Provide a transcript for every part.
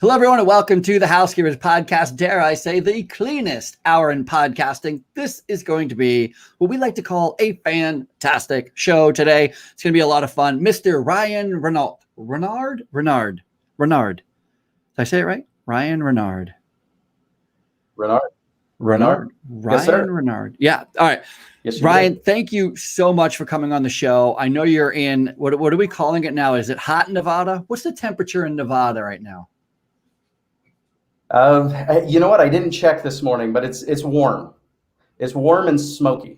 Hello, everyone, and welcome to the Housekeepers Podcast. Dare I say, the cleanest hour in podcasting. This is going to be what we like to call a fantastic show today. It's going to be a lot of fun. Mr. Ryan Renard. Did I say it right? Ryan Renard. Renard. Yes, sir. Renard. Yeah. All right. Yes, Ryan, thank you so much for coming on the show. I know you're in, what are we calling it now? Is it hot in Nevada? What's the temperature in Nevada right now? You know what? I didn't check this morning, but it's warm. It's warm and smoky.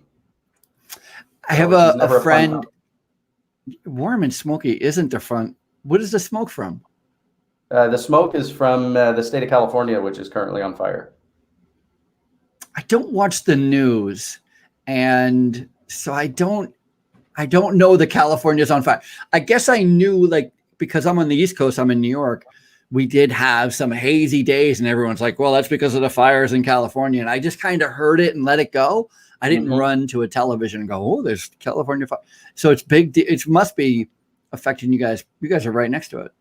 I have a friend. Warm and smoky isn't the front. What is the smoke from? The smoke is from the state of California, which is currently on fire. I don't watch the news, and so I don't know that California's on fire. I guess I knew, because I'm on the East Coast, I'm in New York. We did have some hazy days, and everyone's like, well, that's because of the fires in California. And I just kind of heard it and let it go. I didn't run to a television and go, oh, there's California fire. So it's big. It must be affecting you guys. You guys are right next to it.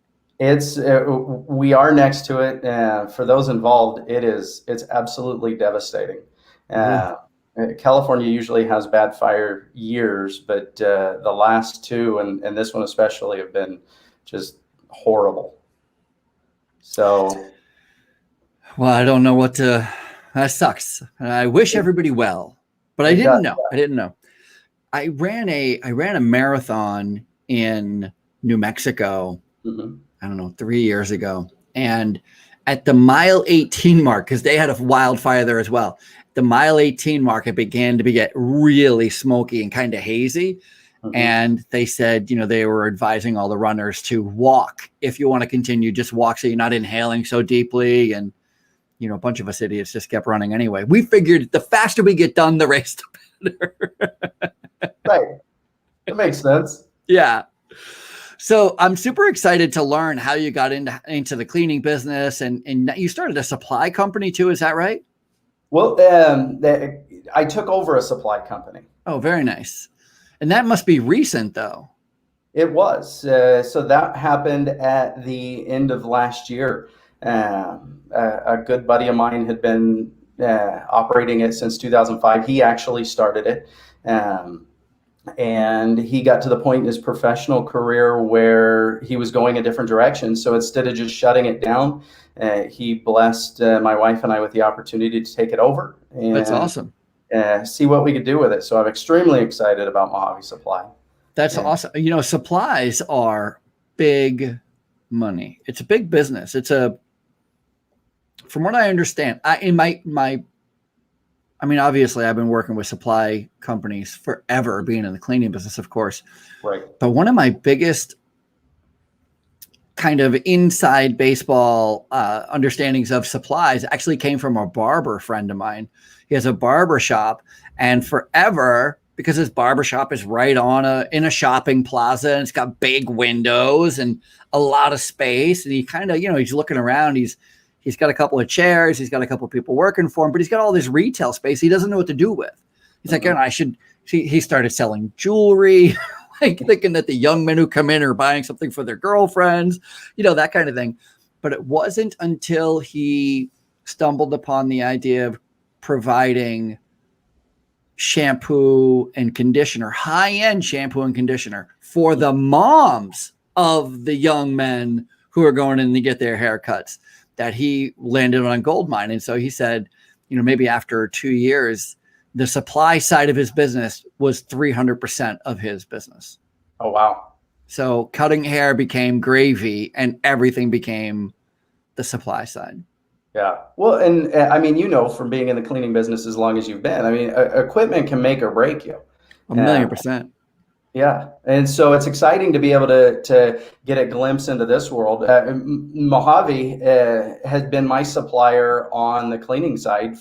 We are next to it. For those involved, it's absolutely devastating. California usually has bad fire years, but the last two and this one especially have been just horrible. So, well, I don't know that sucks. I wish everybody well, but I didn't know. I ran a marathon in New Mexico. I don't know, 3 years ago. And at the mile 18 mark, because they had a wildfire there as well, the mile 18 mark, it began to get really smoky and kind of hazy. And they said, they were advising all the runners to walk. If you want to continue, just walk so you're not inhaling so deeply. And, a bunch of us idiots just kept running anyway. We figured the faster we get done the race, the better. Right. That makes sense. Yeah. So I'm super excited to learn how you got into the cleaning business, and you started a supply company too. Is that right? Well, I took over a supply company. Oh, very nice. And that must be recent, though. It was. So that happened at the end of last year. A good buddy of mine had been operating it since 2005. He actually started it. And he got to the point in his professional career where he was going a different direction. So instead of just shutting it down, he blessed my wife and I with the opportunity to take it over. And that's awesome. See what we could do with it. So I'm extremely excited about Mojave Supply. That's awesome. Supplies are big money. It's a big business. From what I understand, obviously I've been working with supply companies forever, being in the cleaning business, of course. Right. But one of my biggest kind of inside baseball understandings of supplies actually came from a barber friend of mine. He has a barber shop, and forever, because his barber shop is right in a shopping plaza, and it's got big windows and a lot of space. And he kind of, he's looking around. He's got a couple of chairs. He's got a couple of people working for him, but he's got all this retail space he doesn't know what to do with. He's like, he started selling jewelry, thinking that the young men who come in are buying something for their girlfriends, that kind of thing. But it wasn't until he stumbled upon the idea of providing shampoo and conditioner, high-end shampoo and conditioner for the moms of the young men who are going in to get their haircuts, that he landed on goldmine. And so he said, maybe after 2 years, the supply side of his business was 300% of his business. Oh, wow. So cutting hair became gravy and everything became the supply side. Yeah. Well, and from being in the cleaning business as long as you've been, equipment can make or break you. 1,000,000%. Yeah. And so it's exciting to be able to get a glimpse into this world. Mojave has been my supplier on the cleaning side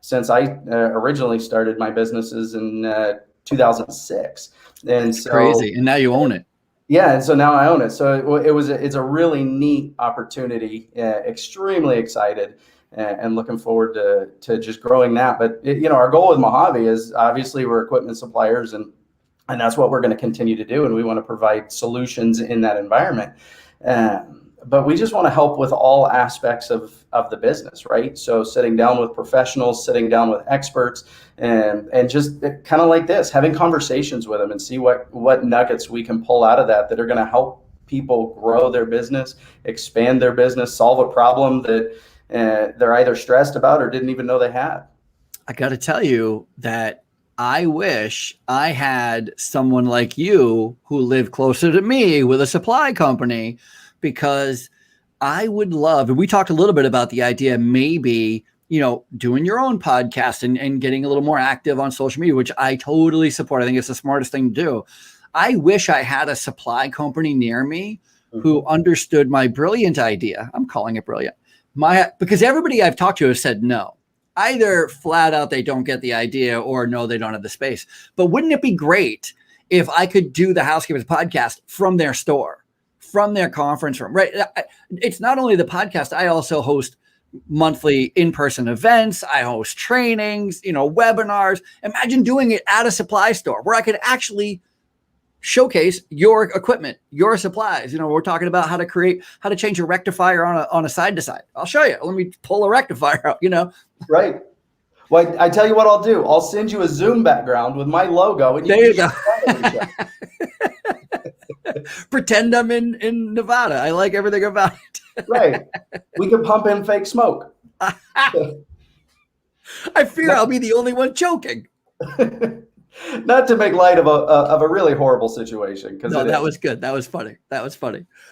since I originally started my businesses in 2006. And That's crazy. And now you own it. Yeah, and so now I own it. So it's a really neat opportunity. Extremely excited and looking forward to just growing that. But our goal with Mojave is obviously we're equipment suppliers, and that's what we're going to continue to do. And we want to provide solutions in that environment. but we just want to help with all aspects of the business, right? So sitting down with professionals, sitting down with experts, and just kind of like this, having conversations with them and see what nuggets we can pull out of that are going to help people grow their business, expand their business, solve a problem that they're either stressed about or didn't even know they had. I got to tell you that I wish I had someone like you who lived closer to me with a supply company, because I would love, and we talked a little bit about the idea, maybe, doing your own podcast and getting a little more active on social media, which I totally support. I think it's the smartest thing to do. I wish I had a supply company near me who understood my brilliant idea. I'm calling it brilliant. Because everybody I've talked to has said no. Either flat out they don't get the idea, or no, they don't have the space. But wouldn't it be great if I could do the Housekeepers podcast from their store, from their conference room, right? It's not only the podcast. I also host monthly in-person events. I host trainings, webinars. Imagine doing it at a supply store where I could actually showcase your equipment, your supplies. We're talking about how to change a rectifier on a side to side. I'll show you. Let me pull a rectifier out, Right. Well, I tell you what I'll do. I'll send you a Zoom background with my logo, and there you go. Pretend I'm in Nevada. I like everything about it. Right. We can pump in fake smoke. I fear I'll be the only one choking. Not to make light of a really horrible situation. No, that was good. That was funny.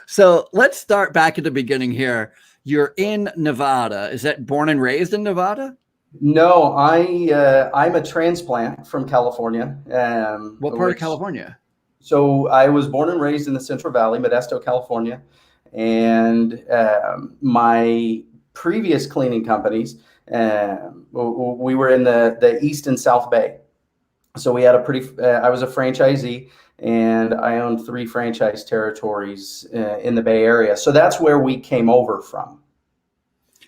So let's start back at the beginning here. You're in Nevada. Is that born and raised in Nevada? No, I'm a transplant from California. What part of California? So I was born and raised in the Central Valley, Modesto, California. And my previous cleaning companies, we were in the East and South Bay. So we had I was a franchisee, and I owned 3 franchise territories in the Bay Area. So that's where we came over from.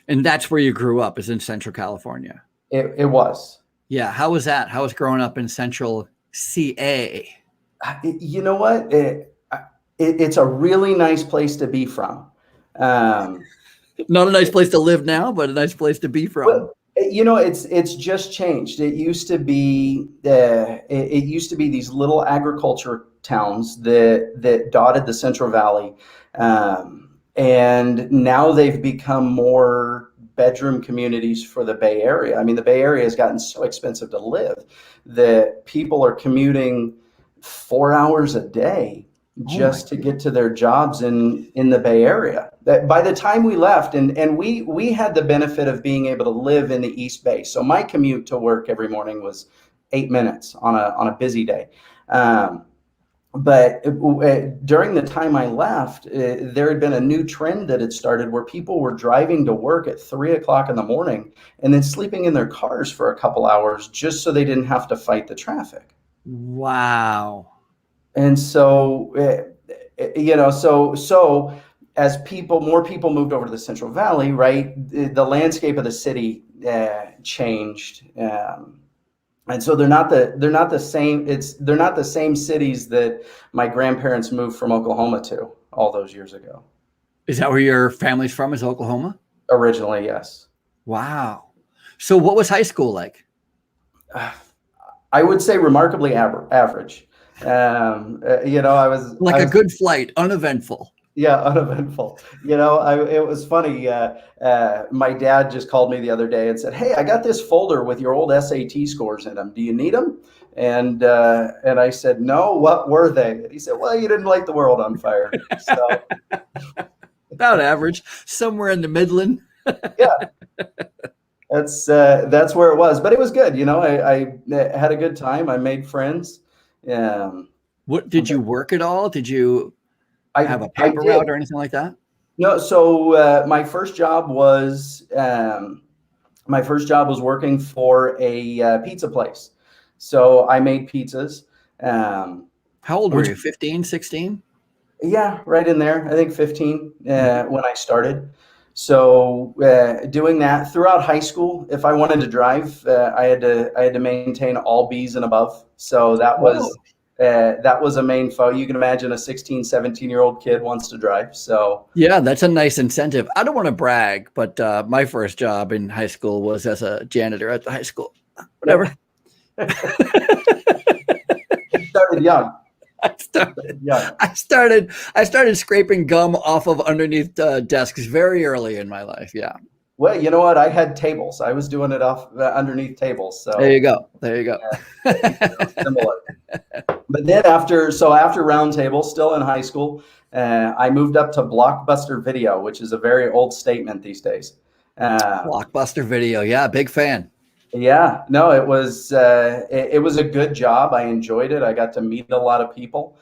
And that's where you grew up, is in Central California. It was. Yeah. How was that? How was growing up in Central CA? You know what? It's a really nice place to be from. Not a nice place to live now, but a nice place to be from. Well, it's just changed. It used to be these little agriculture towns that dotted the Central Valley, and now they've become more bedroom communities for the Bay Area. I mean, the Bay Area has gotten so expensive to live that people are commuting 4 hours a day just to get to their jobs in the Bay Area. That by the time we left, and we had the benefit of being able to live in the East Bay. So my commute to work every morning was 8 minutes on a busy day. But during the time I left, there had been a new trend that had started where people were driving to work at 3 o'clock in the morning and then sleeping in their cars for a couple hours just so they didn't have to fight the traffic. Wow. And so, so as more people moved over to the Central Valley, right, the landscape of the city changed. And so they're not the same cities that my grandparents moved from Oklahoma to all those years ago. Is that where your family's from, is Oklahoma? Originally, yes. Wow. So what was high school like? I would say remarkably average. I was a good flight, uneventful. Yeah, uneventful. It was funny. My dad just called me the other day and said, "Hey, I got this folder with your old SAT scores in them. Do you need them?" And I said, "No. What were they?" And he said, "Well, you didn't light the world on fire." So about average, somewhere in the Midland. Yeah. That's where it was, but it was good. I had a good time. I made friends. What did you work at all? Did you have a paper route or anything like that? No. So my first job was working for a pizza place. So I made pizzas. How old were you? 15, 16? Yeah, right in there. I think 15 when I started. So doing that throughout high school, if I wanted to drive, I had to maintain all B's and above. So that was that was a main focus. You can imagine a 16, 17-year-old kid wants to drive. So yeah, that's a nice incentive. I don't want to brag, but my first job in high school was as a janitor at the high school. Whatever. You started young. I started scraping gum off of underneath desks very early in my life. Yeah. Well, you know what? I had tables. I was doing it off underneath tables. So there you go. Similar. But then after round table, still in high school, I moved up to Blockbuster Video, which is a very old statement these days. Blockbuster Video. Yeah. Big fan. Yeah, no, it was a good job. I enjoyed it. I got to meet a lot of people.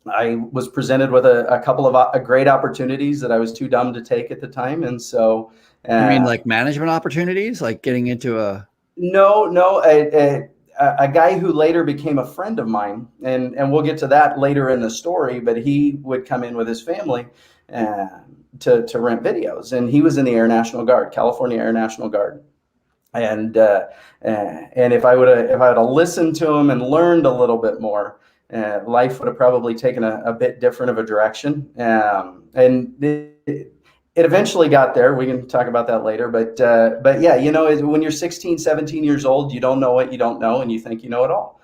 I was presented with a couple of great opportunities that I was too dumb to take at the time, and so. You mean like management opportunities, like getting into a? No, a guy who later became a friend of mine, and we'll get to that later in the story. But he would come in with his family to rent videos, and he was in the California Air National Guard. And if I would have listened to him and learned a little bit more, life would have probably taken a bit different of a direction. And it eventually got there. We can talk about that later. But yeah, when you're 16, 17 years old, you don't know what you don't know, and you think you know it all.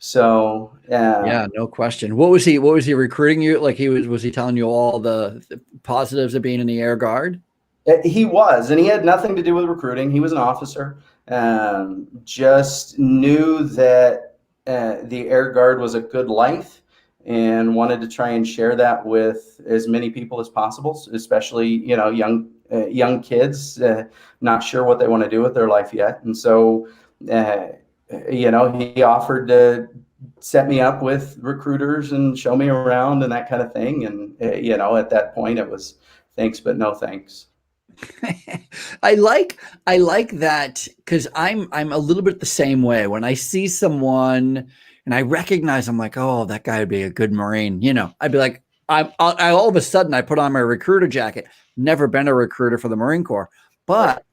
So yeah, no question. What was he recruiting you? Like was he telling you all the positives of being in the Air Guard? He was, and he had nothing to do with recruiting. He was an officer. Just knew that the Air Guard was a good life, and wanted to try and share that with as many people as possible, especially young kids, not sure what they want to do with their life yet. And so, he offered to set me up with recruiters and show me around and that kind of thing. And at that point, it was thanks, but no thanks. I like that, because I'm a little bit the same way. When I see someone and I recognize, I'm like, oh, that guy would be a good Marine. I'd be like, I all of a sudden I put on my recruiter jacket. Never been a recruiter for the Marine Corps, but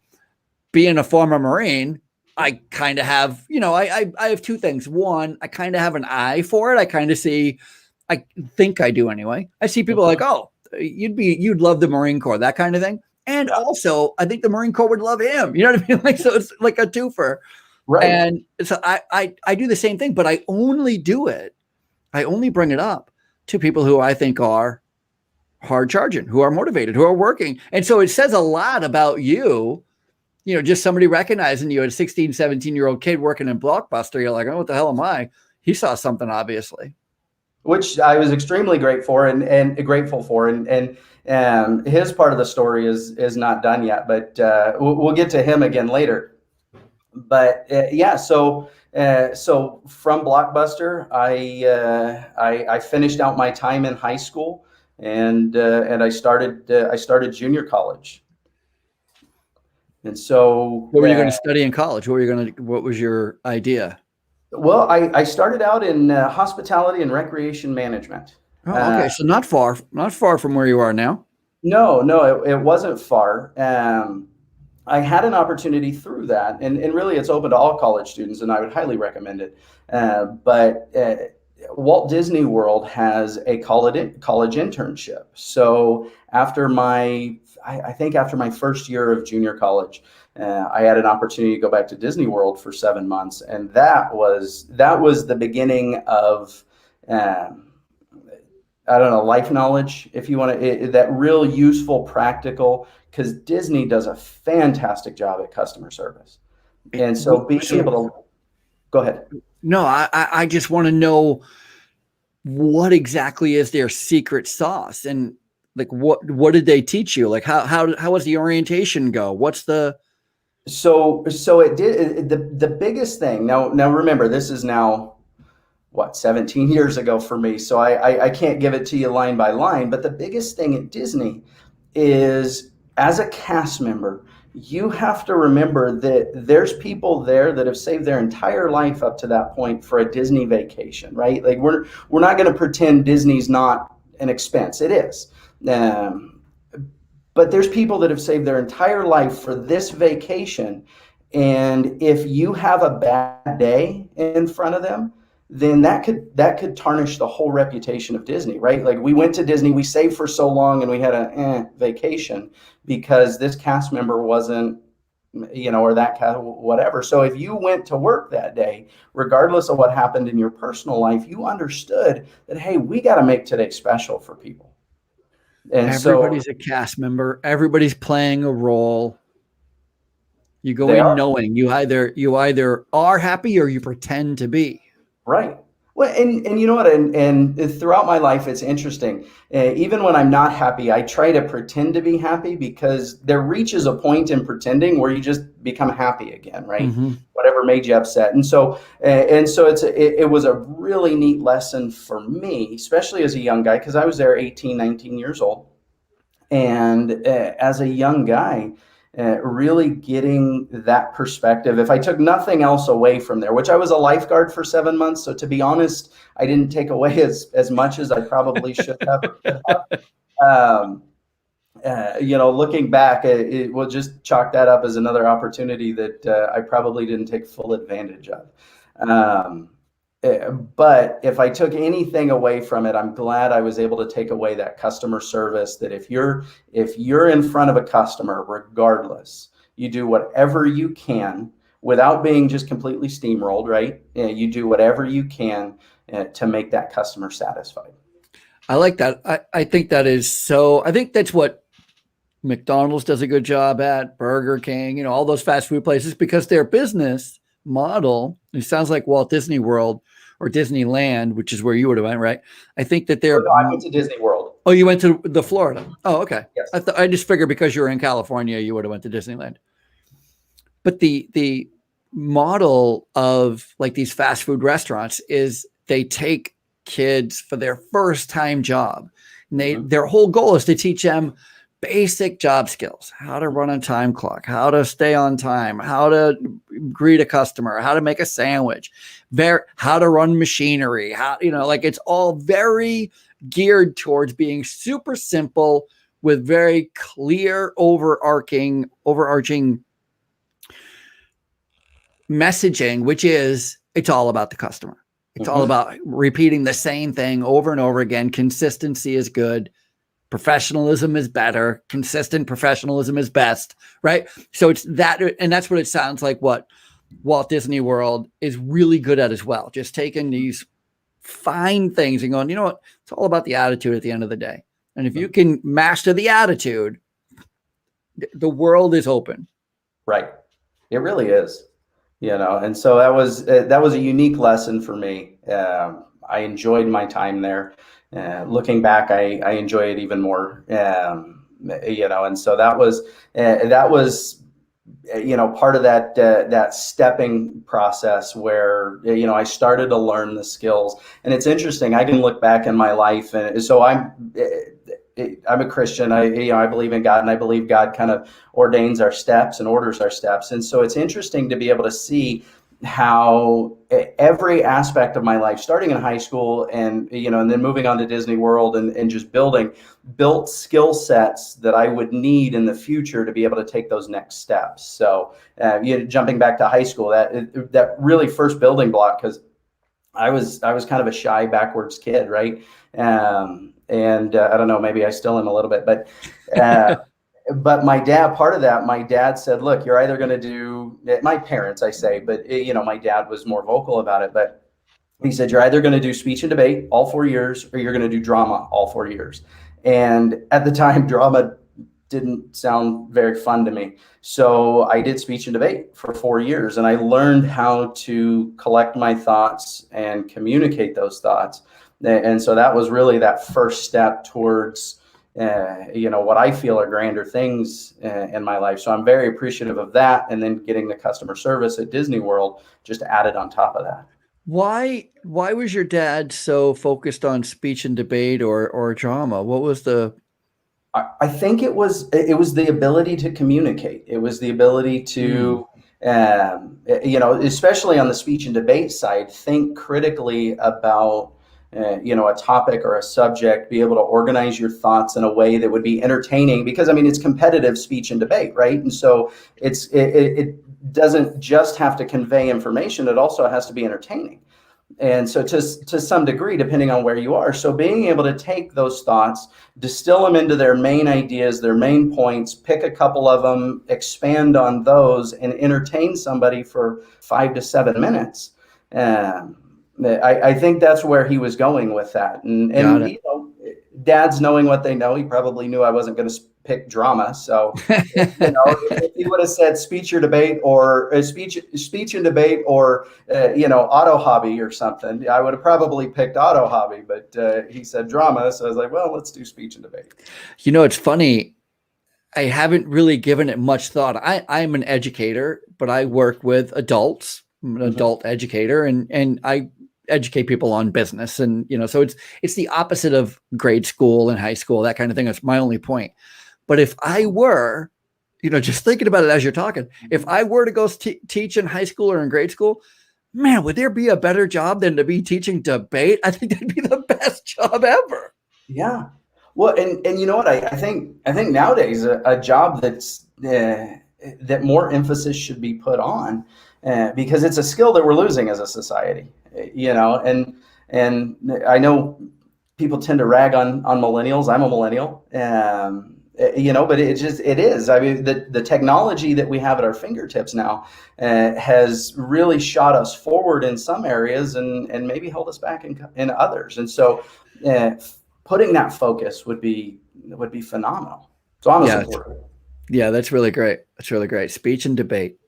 being a former Marine, I kind of have, I have two things. One, I kind of have an eye for it. I think I do anyway. I see people like, oh, you'd love the Marine Corps, that kind of thing. And also, I think the Marine Corps would love him. You know what I mean? Like, so it's like a twofer. Right. And so I do the same thing, but I only bring it up to people who I think are hard charging, who are motivated, who are working. And so it says a lot about you, just somebody recognizing you as a 16, 17-year-old kid working in Blockbuster. You're like, oh, what the hell am I? He saw something, obviously. Which I was extremely grateful for, and his part of the story is not done yet, but we'll get to him again later. But so from Blockbuster, I finished out my time in high school, and I started junior college. And so, what were you going to study in college? What was your idea? Well, I started out in hospitality and recreation management. Oh, okay. So not far from where you are now. No, it wasn't far. I had an opportunity through that, and really it's open to all college students, and I would highly recommend it. But Walt Disney World has a college internship. So after my first year of junior college, I had an opportunity to go back to Disney World for 7 months, and that was the beginning of life knowledge, if you want to, that real useful, practical, because Disney does a fantastic job at customer service. And so being able to go ahead. No, I just want to know what exactly is their secret sauce, and like what did they teach you? Like how was the orientation go? What's the So it did the biggest thing. Now remember, this is now 17 years ago for me. So I can't give it to you line by line, but the biggest thing at Disney is, as a cast member, you have to remember that there's people there that have saved their entire life up to that point for a Disney vacation, right? Like we're not going to pretend Disney's not an expense. It is. But there's people that have saved their entire life for this vacation. And if you have a bad day in front of them, then that could tarnish the whole reputation of Disney, right? Like, we went to Disney, we saved for so long, and we had a vacation because this cast member wasn't, or that kind of whatever. So if you went to work that day, regardless of what happened in your personal life, you understood that, hey, we got to make today special for people. And everybody's a cast member. Everybody's playing a role. You go in knowing you either are happy or you pretend to be. Right. Well, and you know what? And throughout my life, it's interesting. Even when I'm not happy, I try to pretend to be happy, because there reaches a point in pretending where you just become happy again, right? Mm-hmm. Whatever made you upset. And so it was a really neat lesson for me, especially as a young guy, because I was there 18, 19 years old. And as a young guy, really getting that perspective. If I took nothing else away from there, which I was a lifeguard for 7 months, so to be honest, I didn't take away as much as I probably should have. Looking back, we'll just chalk that up as another opportunity that I probably didn't take full advantage of. But if I took anything away from it, I'm glad I was able to take away that customer service, that if you're in front of a customer, regardless, you do whatever you can without being just completely steamrolled, right? You do whatever you can to make that customer satisfied. I like that. I think that is so, I think that's what McDonald's does a good job at, Burger King, all those fast food places, because their business model, it sounds like Walt Disney World or Disneyland, which is where you would have went, right? I think that they're... No, I went to Disney World. Oh, you went to the Florida. Oh, okay. Yes. I just figured because you were in California, you would have went to Disneyland. But the model of like these fast food restaurants is they take kids for their first time job. And their whole goal is to teach them basic job skills, how to run a time clock, how to stay on time, how to greet a customer, how to make a sandwich, how to run machinery, it's all very geared towards being super simple with very clear overarching messaging, which is it's all about the customer. It's all about repeating the same thing over and over again. Consistency is good. Professionalism is better. Consistent professionalism is best, right? So it's that, and that's what it sounds like what Walt Disney World is really good at as well. Just taking these fine things and going, you know what? It's all about the attitude at the end of the day. And if you can master the attitude, the world is open. Right. It really is, and so that was a unique lesson for me. I enjoyed my time there. Looking back, I enjoy it even more, and so that was part of that stepping process where, I started to learn the skills. And it's interesting, I can look back in my life, and so I'm a Christian. I believe in God, and I believe God kind of ordains our steps and orders our steps. And so it's interesting to be able to see how every aspect of my life, starting in high school and then moving on to Disney World and just built skill sets that I would need in the future to be able to take those next steps. So jumping back to high school, that really first building block, because I was kind of a shy, backwards kid, right? And I don't know, maybe I still am a little bit, but but my dad said, look, you're either going to do, my parents, I say, but my dad was more vocal about it, but he said, you're either going to do speech and debate all 4 years, or you're going to do drama all 4 years. And at the time, drama didn't sound very fun to me. So I did speech and debate for 4 years, and I learned how to collect my thoughts and communicate those thoughts. And so that was really that first step towards what I feel are grander things in my life. So I'm very appreciative of that. And then getting the customer service at Disney World just added on top of that. Why was your dad so focused on speech and debate or drama? What was the... I think it was the ability to communicate. It was the ability to, especially on the speech and debate side, think critically about a topic or a subject, be able to organize your thoughts in a way that would be entertaining, because it's competitive speech and debate, right? And so it doesn't just have to convey information, it also has to be entertaining. And so to some degree, depending on where you are, so being able to take those thoughts, distill them into their main ideas, their main points, pick a couple of them, expand on those, and entertain somebody for 5 to 7 minutes. I think that's where he was going with that. And you know, dads knowing what they know, he probably knew I wasn't going to pick drama. So, you know, if he would have said speech or debate, or speech and debate, or you know, auto hobby or something, I would have probably picked auto hobby. But he said drama, so I was like, well, let's do speech and debate. You know, it's funny. I haven't really given it much thought. I'm an educator, but I work with adults. I'm an adult educator, and I educate people on business. And, you know, so it's the opposite of grade school and high school, that kind of thing. That's my only point. But if I were, you know, just thinking about it as you're talking, if I were to go teach in high school or in grade school, man, would there be a better job than to be teaching debate? I think that'd be the best job ever. Yeah. Well, and you know what? I think nowadays a job that's that more emphasis should be put on, because it's a skill that we're losing as a society. You know, and I know people tend to rag on millennials. I'm a millennial, you know, but it is. I mean, the technology that we have at our fingertips now has really shot us forward in some areas, and maybe held us back in others. And so, putting that focus would be phenomenal. So I'm a supporter. Yeah, that's really great. That's really great. Speech and debate.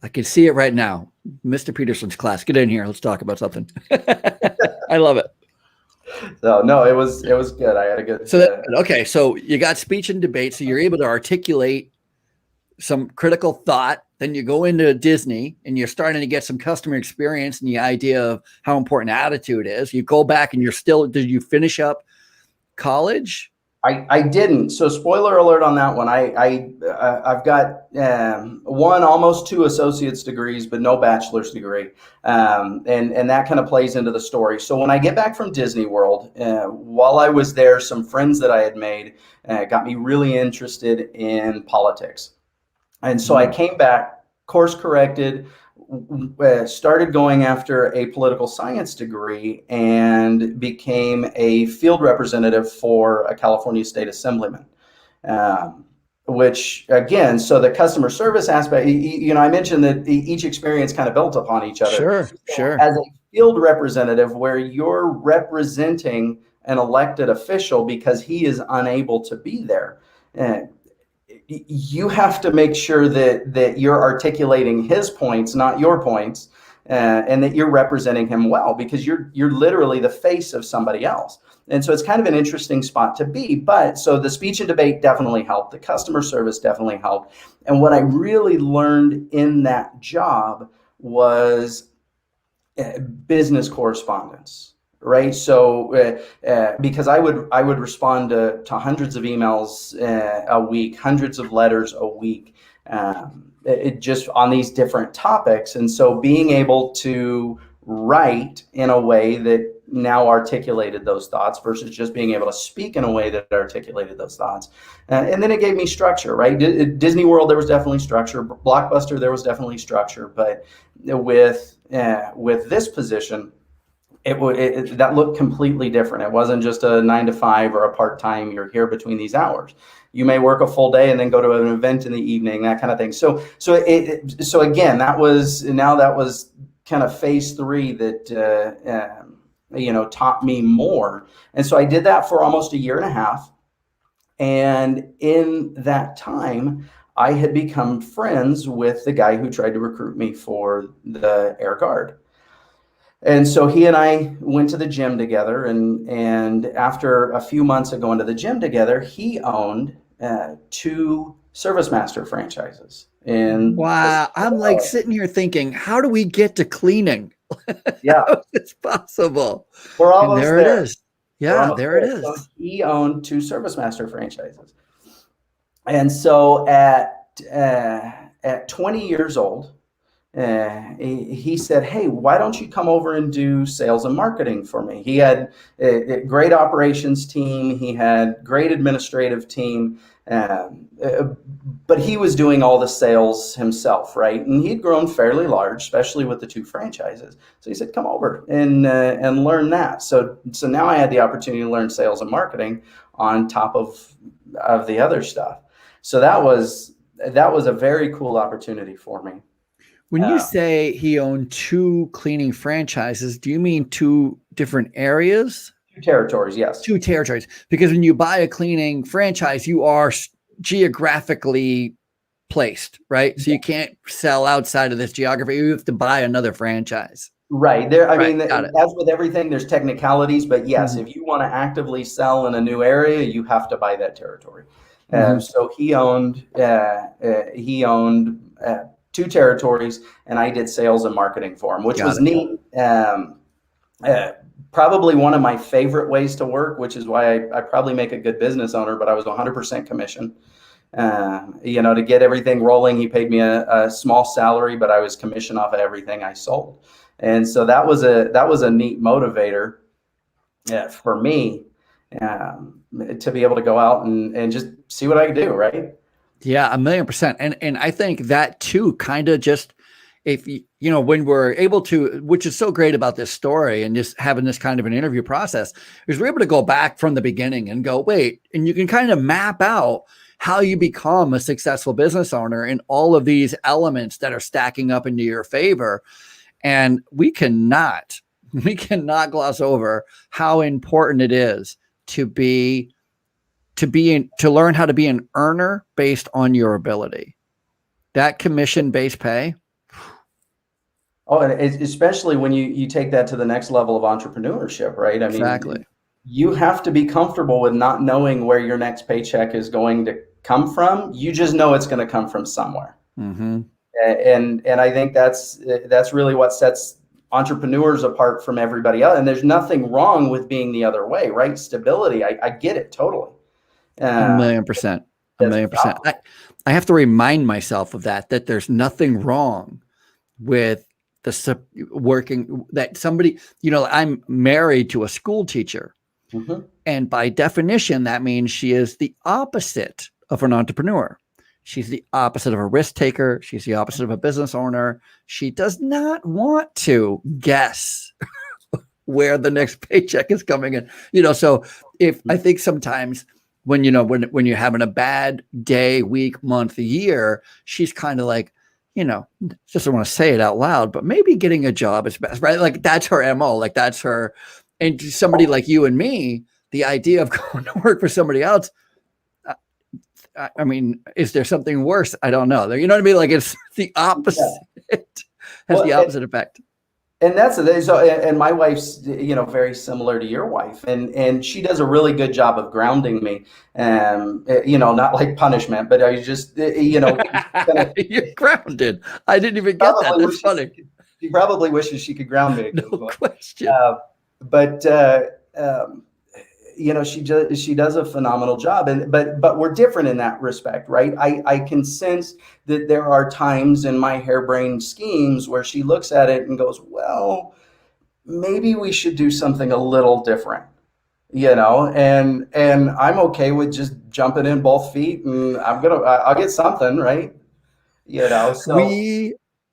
I can see it right now. Mr. Peterson's class. Get in here. Let's talk about something. I love it. So no, it was good. I had a good. So okay. So you got speech and debate. So you're able to articulate some critical thought. Then you go into Disney and you're starting to get some customer experience and the idea of how important attitude is. You go back and did you finish up college? I didn't. So spoiler alert on that one. I've got one, almost 2 associate's degrees, but no bachelor's degree. And that kind of plays into the story. So when I get back from Disney World, while I was there, some friends that I had made got me really interested in politics. And so I came back, course corrected, started going after a political science degree, and became a field representative for a California state assemblyman. Which again, so the customer service aspect, you know, I mentioned that each experience kind of built upon each other. Sure. As a field representative, where you're representing an elected official because he is unable to be there, you have to make sure that you're articulating his points, not your points, and that you're representing him well, because you're literally the face of somebody else. And so it's kind of an interesting spot to be. But so the speech and debate definitely helped. The customer service definitely helped. And what I really learned in that job was business correspondence. Right. So because I would respond to hundreds of emails a week, hundreds of letters a week, it just on these different topics. And so being able to write in a way that now articulated those thoughts versus just being able to speak in a way that articulated those thoughts. And then it gave me structure, right? Disney World, there was definitely structure. Blockbuster, there was definitely structure. But with this position, that looked completely different. It wasn't just a 9 to 5 or a part-time, you're here between these hours. You may work a full day and then go to an event in the evening, that kind of thing. So again, that was kind of phase 3 that, you know, taught me more. And so I did that for almost a year and a half. And in that time, I had become friends with the guy who tried to recruit me for the Air Guard. And so he and I went to the gym together, and after a few months of going to the gym together, he owned 2 ServiceMaster franchises. And wow, I'm like sitting here thinking, how do we get to cleaning? Yeah, how is this possible? We're almost there. It is. Yeah, there it is. So he owned 2 ServiceMaster franchises, and so at 20 years old, he said, "Hey, why don't you come over and do sales and marketing for me?" He had a great operations team. He had great administrative team. But he was doing all the sales himself, right? And he'd grown fairly large, especially with the 2 franchises. So he said, "Come over and learn that." So now I had the opportunity to learn sales and marketing on top of the other stuff. So that was a very cool opportunity for me. When you say he owned 2 cleaning franchises, do you mean 2 different areas? 2 territories, yes. 2 territories. Because when you buy a cleaning franchise, you are geographically placed, right? So you can't sell outside of this geography. You have to buy another franchise. Right. I mean, as with everything, there's technicalities, but yes, if you want to actively sell in a new area, you have to buy that territory. So he owned 2 territories, and I did sales and marketing for him, which was neat. Probably one of my favorite ways to work, which is why I probably make a good business owner, but I was 100% commission. To get everything rolling, he paid me a small salary, but I was commission off of everything I sold. And so that was a neat motivator for me to be able to go out and just see what I could do, right? Yeah, 1,000,000%. And I think that too, kind of just, if when we're able to, which is so great about this story and just having this kind of an interview process, is we're able to go back from the beginning and go, wait, and you can kind of map out how you become a successful business owner and all of these elements that are stacking up into your favor. And we cannot gloss over how important it is to learn how to be an earner based on your ability. That commission-based pay. Oh, and especially when you take that to the next level of entrepreneurship, right? I mean, exactly. You have to be comfortable with not knowing where your next paycheck is going to come from. You just know it's going to come from somewhere. Mm-hmm. And I think that's really what sets entrepreneurs apart from everybody else. And there's nothing wrong with being the other way, right? Stability. I get it totally. 1,000,000%. 1,000,000%. I have to remind myself of that there's nothing wrong with the working, that somebody, I'm married to a school teacher. Mm-hmm. And by definition, that means she is the opposite of an entrepreneur. She's the opposite of a risk taker. She's the opposite of a business owner. She does not want to guess where the next paycheck is coming in. So if I think sometimes when you're having a bad day, week, month, year, she's kind of like, just don't want to say it out loud, but maybe getting a job is best, right? Like that's her MO, like that's her. And somebody like you and me, the idea of going to work for somebody else, I mean, is there something worse? I don't know. You know what I mean? Like it's the opposite. It has the opposite effect. And and my wife's, very similar to your wife, and she does a really good job of grounding me. Not like punishment, but I just, you're grounded. I didn't even get that. That's funny. She probably wishes she could ground me. No question. She does a phenomenal job, but we're different in that respect, right? I can sense that there are times in my harebrained schemes where she looks at it and goes, well, maybe we should do something a little different, and I'm okay with just jumping in both feet, and I'll get something, right? So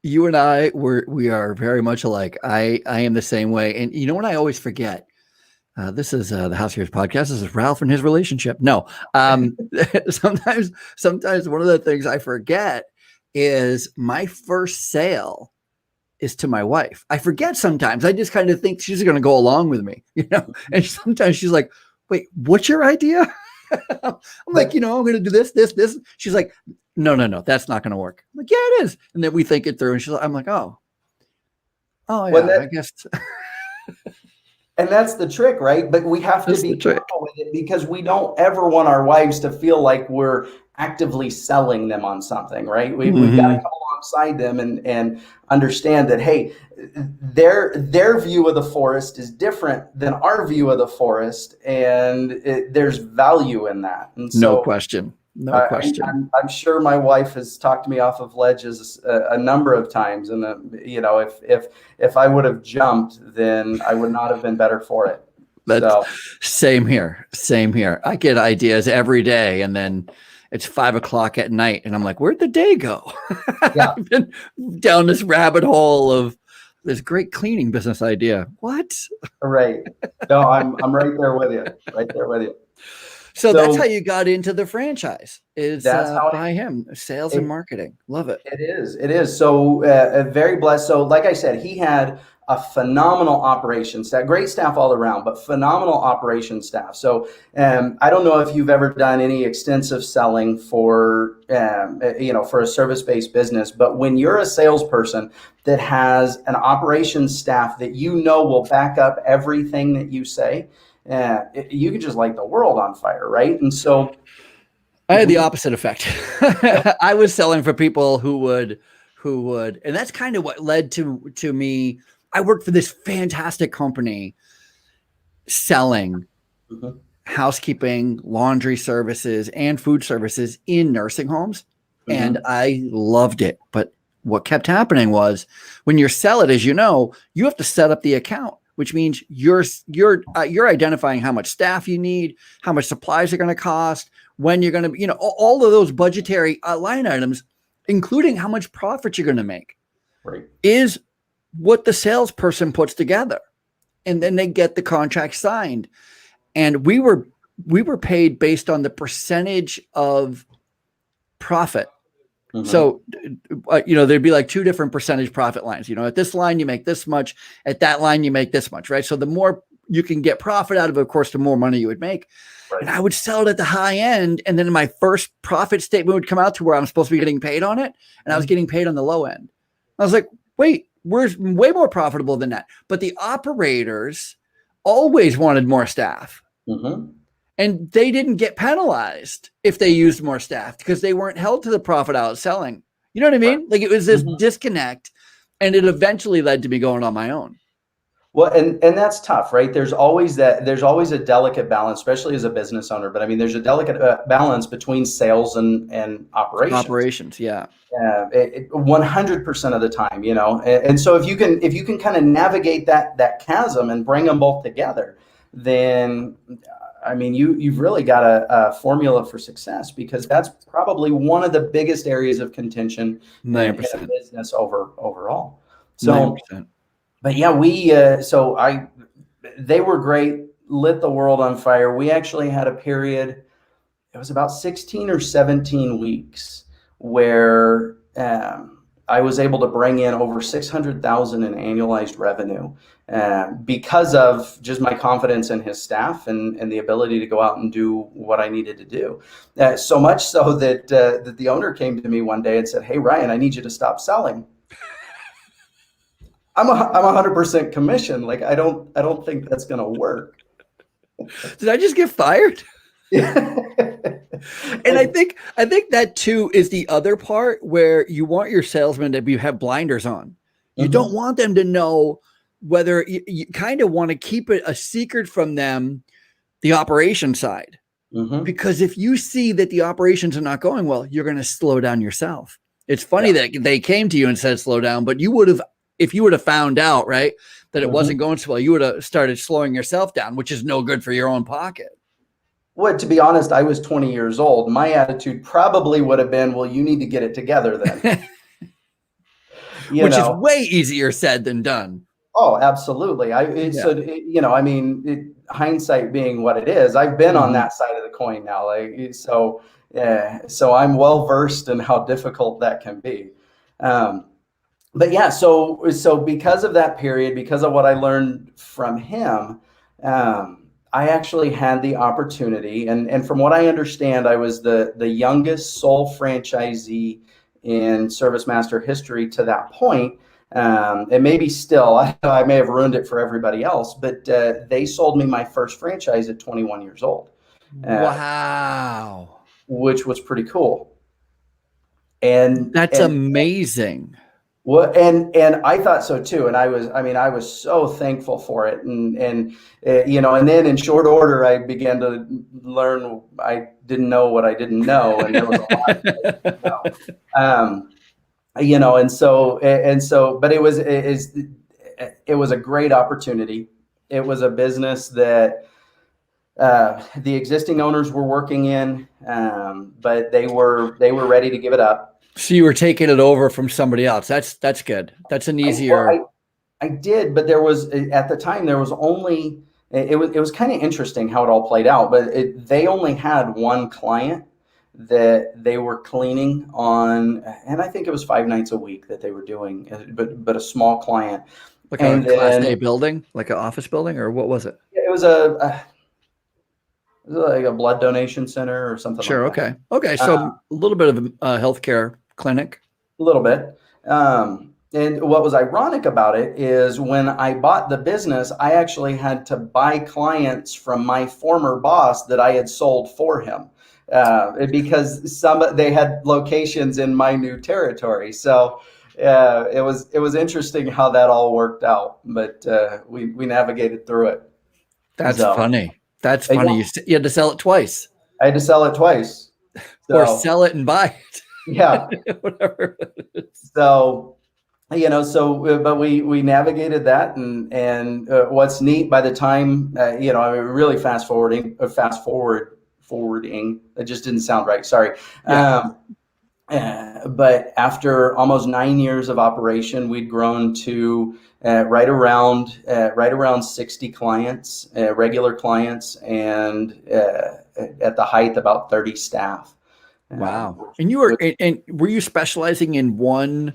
you and I we are very much alike. I am the same way. And what I always forget, this is the Housekeepers Podcast. This is Ralph and his relationship. No, sometimes one of the things I forget is my first sale is to my wife. I forget sometimes. I just kind of think she's going to go along with me, and sometimes she's like, wait, what's your idea? I'm like, I'm going to do this. She's like, no, that's not going to work. I'm like, yeah, it is. And then we think it through, and I'm like, oh yeah, I guess. And that's the trick, right? But we have to be careful with it because we don't ever want our wives to feel like we're actively selling them on something, right? We've got to come alongside them and understand that, hey, their view of the forest is different than our view of the forest, and there's value in that. And so, no question. No question. I'm sure my wife has talked me off of ledges a number of times, and if I would have jumped, then I would not have been better for it. That's same here. Same here. I get ideas every day, and then it's 5 o'clock at night, and I'm like, "Where'd the day go?" Yeah. I've been down this rabbit hole of this great cleaning business idea. What? Right. No, I'm right there with you. Right there with you. So that's how you got into the franchise, is by him, sales and marketing. Love it. It is. It is. So very blessed. So like I said, he had a phenomenal operations staff, great staff all around, but phenomenal operations staff. So I don't know if you've ever done any extensive selling for, for a service-based business, but when you're a salesperson that has an operations staff that will back up everything that you say, you can just light the world on fire, right? And so I had the opposite effect. I was selling for people who would, and that's kind of what led to me. I worked for this fantastic company selling housekeeping, laundry services, and food services in nursing homes. And I loved it. But what kept happening was when you sell it, as you know, you have to set up the account, which means you're identifying how much staff you need, how much supplies are going to cost, when you're going to, all of those budgetary line items, including how much profit you're going to make, is what the salesperson puts together. And then they get the contract signed. And we were paid based on the percentage of profit. So, there'd be like two different percentage profit lines. At this line, you make this much. At that line, you make this much, right? So the more you can get profit out of course, the more money you would make. Right. And I would sell it at the high end. And then my first profit statement would come out to where I'm supposed to be getting paid on it. And I was getting paid on the low end. I was like, wait, we're way more profitable than that. But the operators always wanted more staff. And they didn't get penalized if they used more staff because they weren't held to the profit out selling. You know what I mean? Right. Like it was this disconnect, and it eventually led to me going on my own. Well, and that's tough, right? There's always a delicate balance, especially as a business owner. But I mean, there's a delicate balance between sales and operations. Operations, yeah. 100% of the time, and so if you can kind of navigate that chasm and bring them both together, then I mean, you've really got a formula for success, because that's probably one of the biggest areas of contention in a business overall. So, 9%. But yeah, they were great, lit the world on fire. We actually had a period, it was about 16 or 17 weeks where I was able to bring in over $600,000 in annualized revenue because of just my confidence in his staff and the ability to go out and do what I needed to do. So much so that the owner came to me one day and said, "Hey, Ryan, I need you to stop selling." I'm 100% commission. Like, I don't think that's going to work. Did I just get fired? And I think that too is the other part where you want your salesman to have blinders on. You don't want them to know, whether you kind of want to keep it a secret from them, the operation side, because if you see that the operations are not going well, you're going to slow down yourself. It's funny that they came to you and said, slow down, but if you would have found out, right, that it wasn't going so well, you would have started slowing yourself down, which is no good for your own pocket. Well, to be honest, I was 20 years old. My attitude probably would have been, well, you need to get it together then. Which is way easier said than done. Oh, absolutely. Hindsight being what it is, I've been on that side of the coin now. So I'm well versed in how difficult that can be. But yeah, so because of that period, because of what I learned from him, I actually had the opportunity, and from what I understand, I was the youngest sole franchisee in ServiceMaster history to that point. And maybe still, I may have ruined it for everybody else, but they sold me my first franchise at 21 years old. Wow. Which was pretty cool. And that's amazing. Well, and I thought so too, and I was so thankful for it, and then in short order, I began to learn I didn't know what I didn't know, and there was a lot that I didn't know. But it was a great opportunity. It was a business that the existing owners were working in, but they were ready to give it up. So you were taking it over from somebody else. That's good. That's an easier. I did, but there was at the time there was only it was kind of interesting how it all played out. But they only had one client that they were cleaning on, and I think it was 5 nights a week that they were doing, but a small client. Like a Class A building, like an office building, or what was it? It was like a blood donation center or something. Sure. Like that. Okay. So a little bit of a healthcare clinic. A little bit. And what was ironic about it is when I bought the business, I actually had to buy clients from my former boss that I had sold for him, because they had locations in my new territory. So it was interesting how that all worked out, but we navigated through it. That's funny. That's funny. Yeah. You had to sell it twice. I had to sell it twice. Or sell it and buy it. Yeah. Whatever. So, but we navigated that, and what's neat by the time, really fast forwarding, that just didn't sound right. Sorry. Yeah. But after almost 9 years of operation, we'd grown to right around 60 clients, regular clients, and at the height about 30 staff. Wow. And were you specializing in one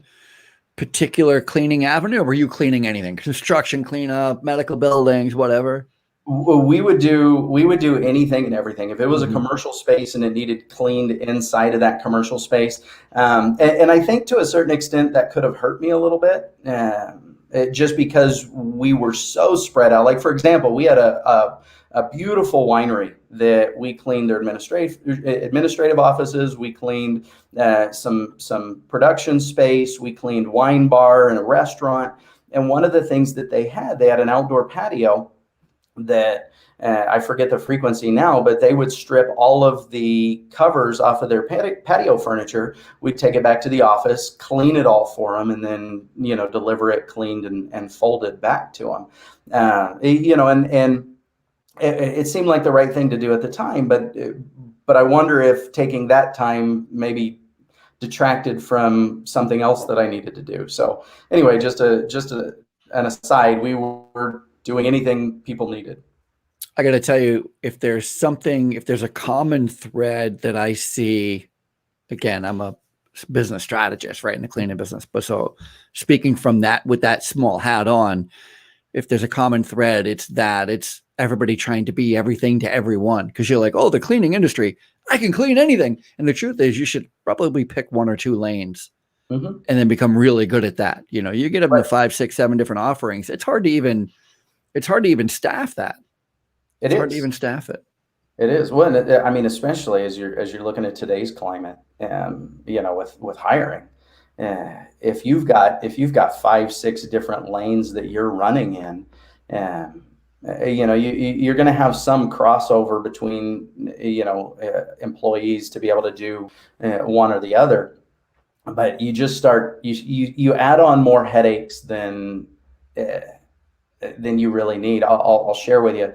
particular cleaning avenue, or were you cleaning anything? Construction cleanup, medical buildings, whatever? We would do anything and everything. If it was a commercial space and it needed cleaned inside of that commercial space, and I think to a certain extent that could have hurt me a little bit, just because we were so spread out. Like, for example, we had a beautiful winery that we cleaned their administrative offices. We cleaned some production space. We cleaned wine bar and a restaurant. And one of the things that they had an outdoor patio that I forget the frequency now, but they would strip all of the covers off of their patio furniture. We'd take it back to the office, clean it all for them, and then, deliver it cleaned and folded back to them. And it seemed like the right thing to do at the time, but I wonder if taking that time maybe detracted from something else that I needed to do. So anyway, just an aside, we were doing anything people needed. I got to tell you, if there's a common thread that I see, again, I'm a business strategist, right, in the cleaning business. But so speaking from that, with that small hat on, if there's a common thread, it's everybody trying to be everything to everyone. Because you're like, oh, the cleaning industry, I can clean anything. And the truth is, you should probably pick 1 or 2 lanes and then become really good at that. You get up into 5, 6, 7 different offerings. It's hard to even staff that. It's hard to even staff it. It is. Well, I mean, especially as you're looking at today's climate, with hiring, if you've got 5, 6 different lanes that you're running in, you're going to have some crossover between, employees to be able to do one or the other. But you just you add on more headaches than you really need. I'll share with you.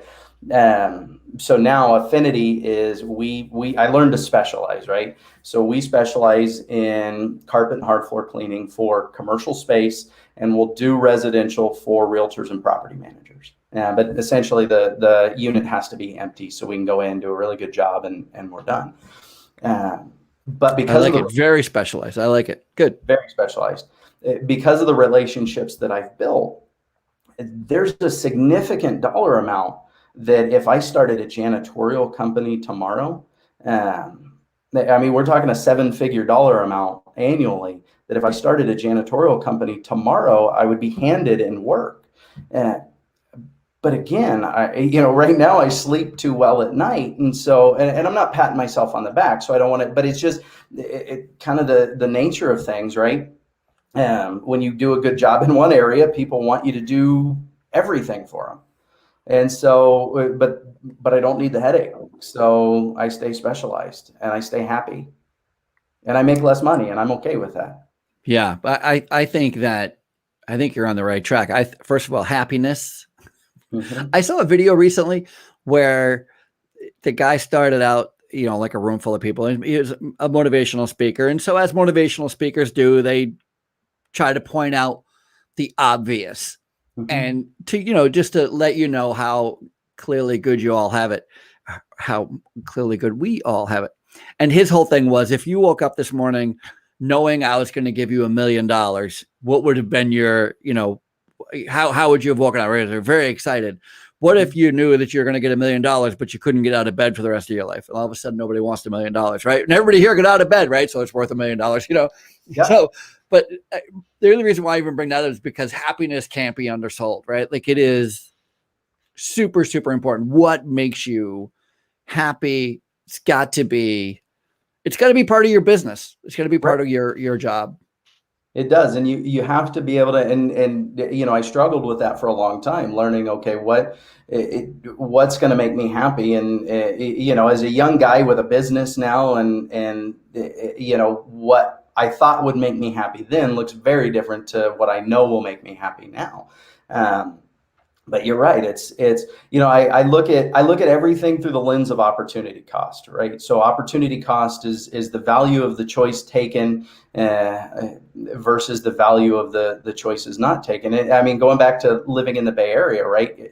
So now Affinity is I learned to specialize, right? So we specialize in carpet and hard floor cleaning for commercial space, and we'll do residential for realtors and property managers. But essentially the unit has to be empty so we can go in, do a really good job, and we're done. But because very specialized. I like it. Good. Very specialized. Because of the relationships that I've built, there's a significant dollar amount that if I started a janitorial company tomorrow, we're talking a 7-figure dollar amount annually, that if I started a janitorial company tomorrow, I would be handed in work. But again, right now I sleep too well at night. And so, and I'm not patting myself on the back, so I don't want to, but it's just kind of the nature of things, right? When you do a good job in one area, people want you to do everything for them. And so, but I don't need the headache. So I stay specialized and I stay happy and I make less money and I'm okay with that. Yeah. I think you're on the right track. First of all, happiness. Mm-hmm. I saw a video recently where the guy started out, like a room full of people, and he was a motivational speaker. And so as motivational speakers do, they try to point out the obvious and to, just to let you know how clearly good you all have it, how clearly good we all have it. And his whole thing was, if you woke up this morning knowing I was going to give you $1 million, what would have been your, how would you have woken up? They're very excited. What if you knew that you're going to get $1 million, but you couldn't get out of bed for the rest of your life? And all of a sudden, nobody wants $1 million, right? And everybody here got out of bed, right? So it's worth $1 million, Yeah. So, but the only reason why I even bring that up is because happiness can't be undersold, right? Like, it is super, super important. What makes you happy? It's got to be part of your business. It's got to be part of your job. It does. And you have to be able to, and I struggled with that for a long time, learning, okay, what's going to make me happy. And, as a young guy with a business now and what I thought would make me happy then looks very different to what I know will make me happy now. But you're right. I look at everything through the lens of opportunity cost, right? So opportunity cost is the value of the choice taken versus the value of the choices not taken. Going back to living in the Bay Area, right?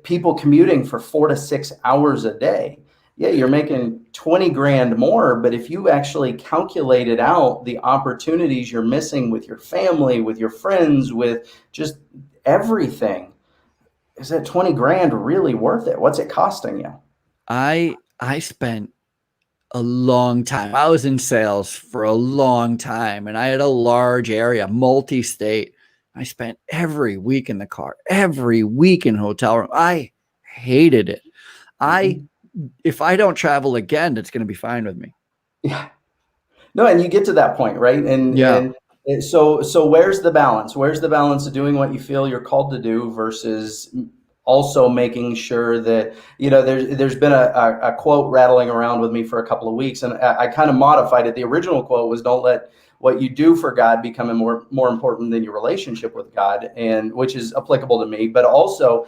People commuting for 4 to 6 hours a day. Yeah, you're making 20 grand more, but if you actually calculated out the opportunities you're missing with your family, with your friends, with just everything, is that 20 grand really worth it? What's it costing you? I spent a long time. I was in sales for a long time, and I had a large area, multi-state. I spent every week in the car, every week in hotel room. I hated it. If I don't travel again, it's going to be fine with me. Yeah. No, and you get to that point, right? And so where's the balance? Where's the balance of doing what you feel you're called to do versus also making sure that, there's been a quote rattling around with me for a couple of weeks, and I kind of modified it. The original quote was, don't let what you do for God become more important than your relationship with God, and which is applicable to me, but also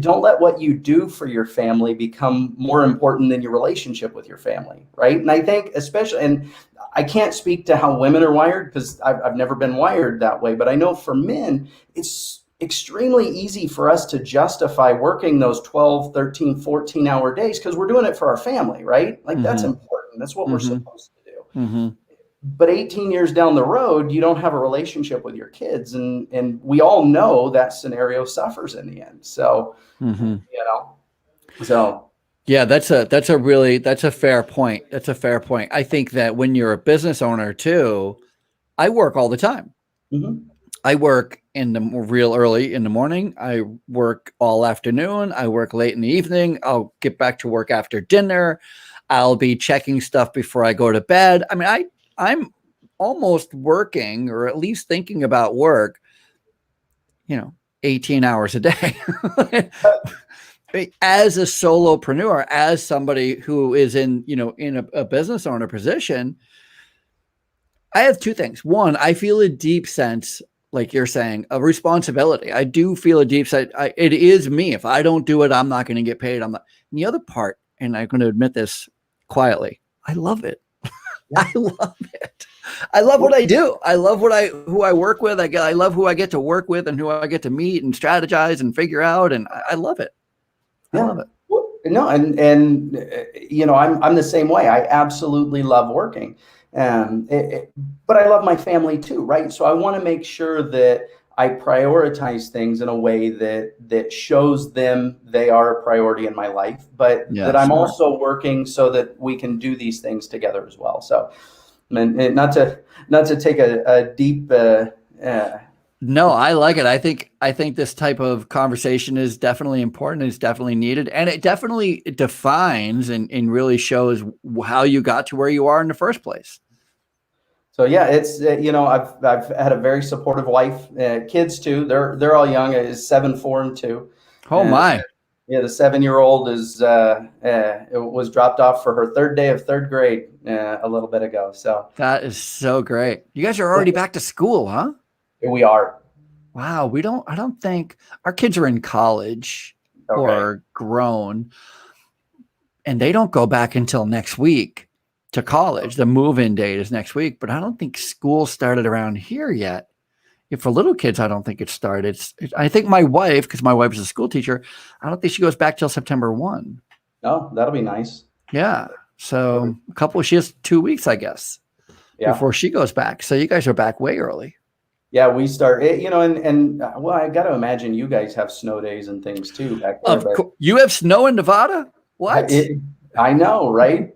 don't let what you do for your family become more important than your relationship with your family, right? And I think especially, and I can't speak to how women are wired because I've never been wired that way, but I know for men, it's extremely easy for us to justify working those 12, 13, 14-hour days because we're doing it for our family, right? Like that's important. That's what we're supposed to do. But 18 years down the road, you don't have a relationship with your kids. And we all know that scenario suffers in the end. So, yeah, that's a fair point. That's a fair point. I think that when you're a business owner too, I work all the time. I work real early in the morning. I work all afternoon. I work late in the evening. I'll get back to work after dinner. I'll be checking stuff before I go to bed. I'm almost working, or at least thinking about work, 18 hours a day. As a solopreneur, as somebody who is in a business owner position, I have two things. One, I feel a deep sense, like you're saying, of responsibility. I do feel a deep sense. It is me. If I don't do it, I'm not going to get paid. And the other part, and I'm going to admit this quietly, I love it. Yeah. I love it. I love what I do. I love who I work with. I love who I get to work with and who I get to meet and strategize and figure out. And I love it. I love it. No, and I'm the same way. I absolutely love working. But I love my family too, right? So I want to make sure that I prioritize things in a way that shows them they are a priority in my life, but that I'm also working so that we can do these things together as well. So, and not to take a deep. No, I like it. I think this type of conversation is definitely important. It's definitely needed, and it definitely defines and really shows how you got to where you are in the first place. So yeah, it's I've had a very supportive wife, kids too. They're all young. Is 7, 4, and 2. Oh my. Yeah, the 7-year-old was dropped off for her third day of third grade a little bit ago. So That is so great. You guys are already back to school, huh? we are. Wow. I don't think our kids are in college or grown, and they don't go back until next week to college. The move-in date is next week, but I don't think school started around here yet. If for little kids, I don't think it started. I think my wife, because my wife is a school teacher, I don't think she goes back till September 1. Oh, that'll be nice. Yeah. So she has 2 weeks, I guess, before she goes back. So you guys are back way early. Yeah, we start, well, I got to imagine you guys have snow days and things too back there. You have snow in Nevada? What? I know, right?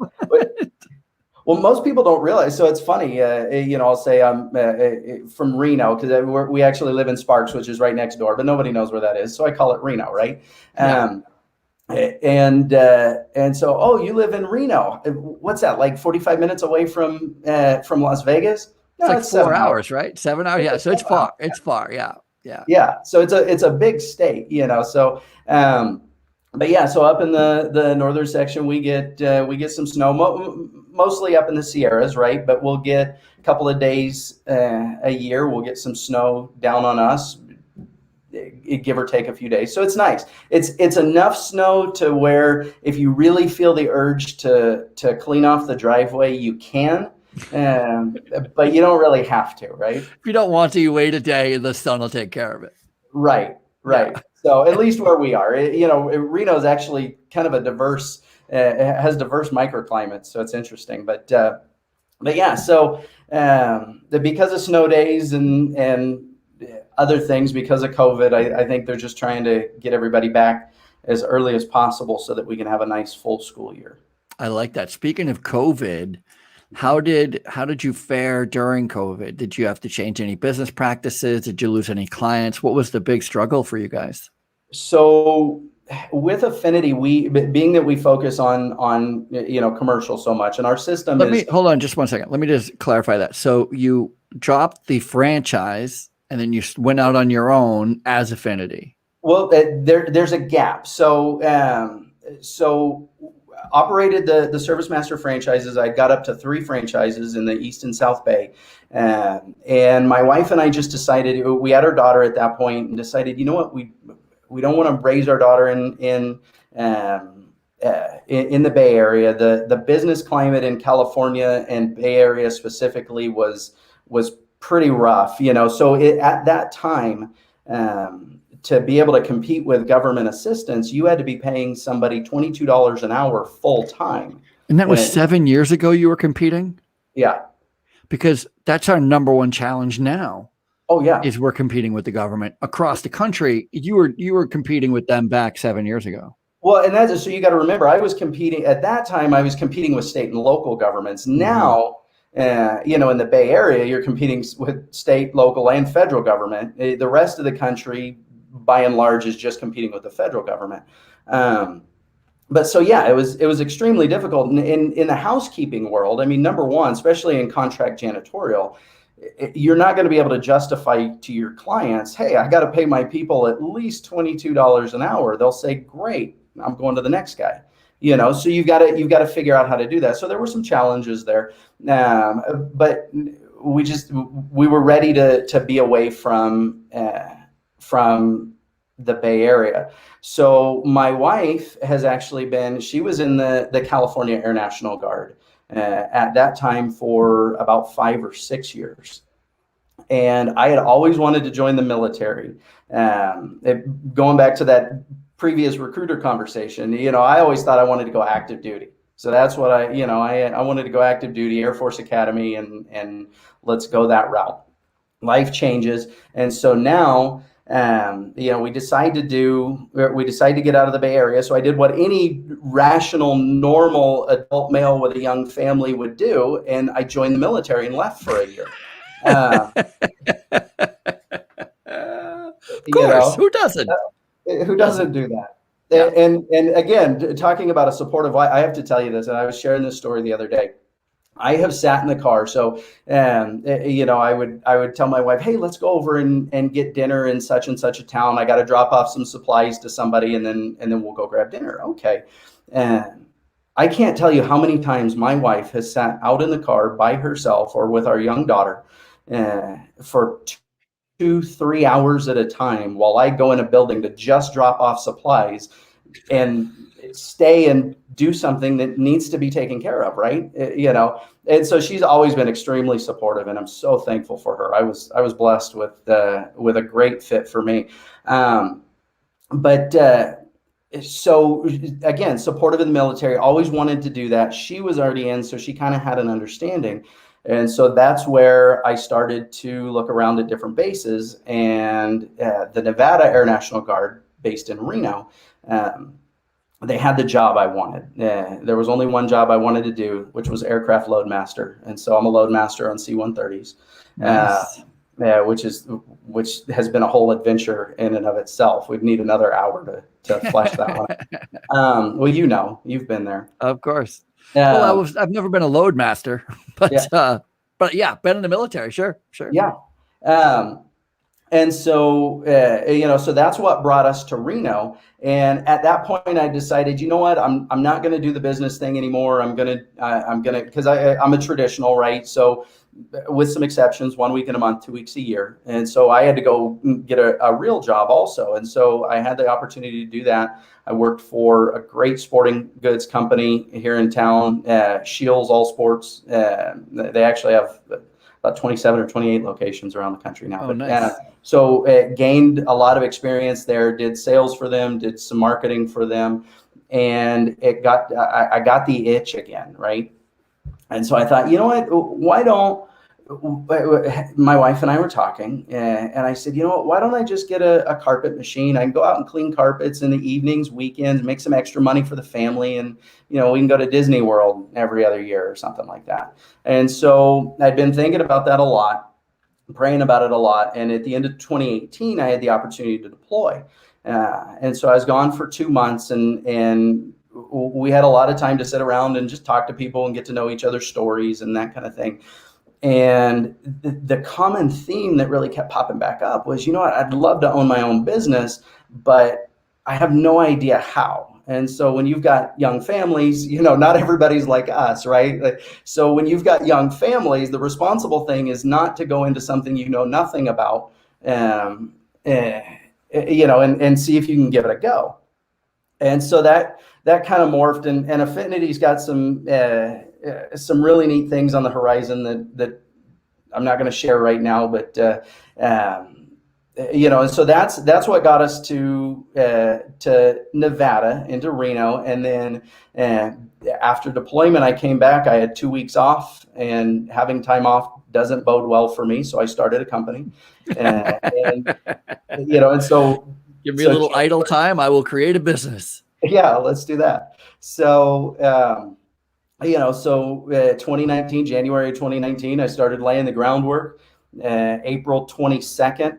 Well, most people don't realize. So it's funny, I'll say I'm from Reno because we actually live in Sparks, which is right next door, but nobody knows where that is. So I call it Reno, right? Yeah. And so, oh, you live in Reno. What's that, like 45 minutes away from Las Vegas? No, it's like 4 hours, right? 7 hours. Yeah. So it's far. It's far. Yeah. Yeah. Yeah. So it's a big state, so, but yeah, so up in the northern section, we get some snow, mostly up in the Sierras, right? But we'll get a couple of days a year. We'll get some snow down on us, give or take a few days. So it's nice. It's enough snow to where if you really feel the urge to clean off the driveway, you can. But you don't really have to, right? If you don't want to, you wait a day and the sun will take care of it. Right. Yeah. So at least where we are, Reno is actually kind of a diverse, it has diverse microclimates. So it's interesting, but yeah, so because of snow days and other things, because of COVID, I think they're just trying to get everybody back as early as possible so that we can have a nice full school year. I like that. Speaking of COVID, how did you fare during COVID? Did you have to change any business practices? Did you lose any clients? What was the big struggle for you guys? So with Affinity, being that we focus on commercial so much, and our system hold on just one second. Let me just clarify that. So you dropped the franchise and then you went out on your own as Affinity. Well, there's a gap. So operated the ServiceMaster franchises. I got up to 3 franchises in the East and South Bay. And my wife and I just decided, we had our daughter at that point and decided, you know what, we don't want to raise our daughter in the Bay Area. The business climate in California and Bay Area specifically was pretty rough, so at that time, to be able to compete with government assistance, you had to be paying somebody $22 an hour full time. And that was 7 years ago you were competing? Yeah. Because that's our number one challenge now. Oh yeah. Is we're competing with the government across the country. You were competing with them back 7 years ago. Well, and so you got to remember, I was competing at that time. I was competing with state and local governments. Now, in the Bay Area, you're competing with state, local, and federal government. The rest of the country, by and large, is just competing with the federal government. But so yeah, it was extremely difficult in the housekeeping world. I mean, number one, especially in contract janitorial, you're not going to be able to justify to your clients, hey, I got to pay my people at least $22 an hour. They'll say, great, I'm going to the next guy. So you've got to figure out how to do that. So there were some challenges there, but we were ready to be away from the Bay Area. So my wife has actually she was in the California Air National Guard at that time for about 5 or 6 years. And I had always wanted to join the military. Going back to that previous recruiter conversation, I always thought I wanted to go active duty. So that's what I wanted to go active duty, Air Force Academy, and let's go that route. Life changes. And so now, we decide to get out of the Bay Area. So I did what any rational, normal adult male with a young family would do. And I joined the military and left for a year. Of course, who doesn't? Who doesn't do that? Yeah. And again, talking about a supportive wife, I have to tell you this, and I was sharing this story the other day. I have sat in the car. So, I would tell my wife, hey, let's go over and get dinner in such and such a town. I got to drop off some supplies to somebody, and then we'll go grab dinner. Okay. And I can't tell you how many times my wife has sat out in the car by herself or with our young daughter for 2-3 hours at a time while I go in a building to just drop off supplies and stay and do something that needs to be taken care of, right? And so she's always been extremely supportive, and I'm so thankful for her. I was blessed with a great fit for me. So again, supportive of the military, always wanted to do that. She was already in, so she kind of had an understanding. And so that's where I started to look around at different bases, and the Nevada Air National Guard, based in Reno, they had the job I wanted. There was only one job I wanted to do, which was aircraft loadmaster. And so I'm a loadmaster on C-130s, nice. Which has been a whole adventure in and of itself. We'd need another hour to flesh that one out. Well, you've been there. Of course. I've never been a loadmaster, but yeah, been in the military. Sure. Yeah. And so, so that's what brought us to Reno. And at that point, I decided, you know what, I'm not going to do the business thing anymore. I'm going to, because I'm a traditional, right? So with some exceptions, 1 week in a month, 2 weeks a year. And so I had to go get a real job also. And so I had the opportunity to do that. I worked for a great sporting goods company here in town, Shields All Sports. They actually have about 27 or 28 locations around the country now. Oh, nice. So gained a lot of experience there, did sales for them, did some marketing for them, and I got the itch again, right? And so I thought, you know what, why don't, my wife and I were talking, and I said, you know what, why don't I just get a carpet machine? I can go out and clean carpets in the evenings, weekends, make some extra money for the family, and we can go to Disney World every other year or something like that. And so I'd been thinking about that a lot, praying about it a lot. And at the end of 2018, I had the opportunity to deploy. And so I was gone for 2 months, and we had a lot of time to sit around and just talk to people and get to know each other's stories and that kind of thing. And the common theme that really kept popping back up was, you know what, I'd love to own my own business, but I have no idea how. And so when you've got young families, not everybody's like us, right? So when you've got young families, the responsible thing is not to go into something you know nothing about, and see if you can give it a go. And so that kind of morphed, and Affinity's got some really neat things on the horizon that I'm not going to share right now, but and so that's what got us to Nevada, into Reno. And then after deployment, I came back. I had 2 weeks off, and having time off doesn't bode well for me. So I started a company, and so give me a little idle time. I will create a business. Yeah, let's do that. So, 2019, January 2019, I started laying the groundwork. April 22nd,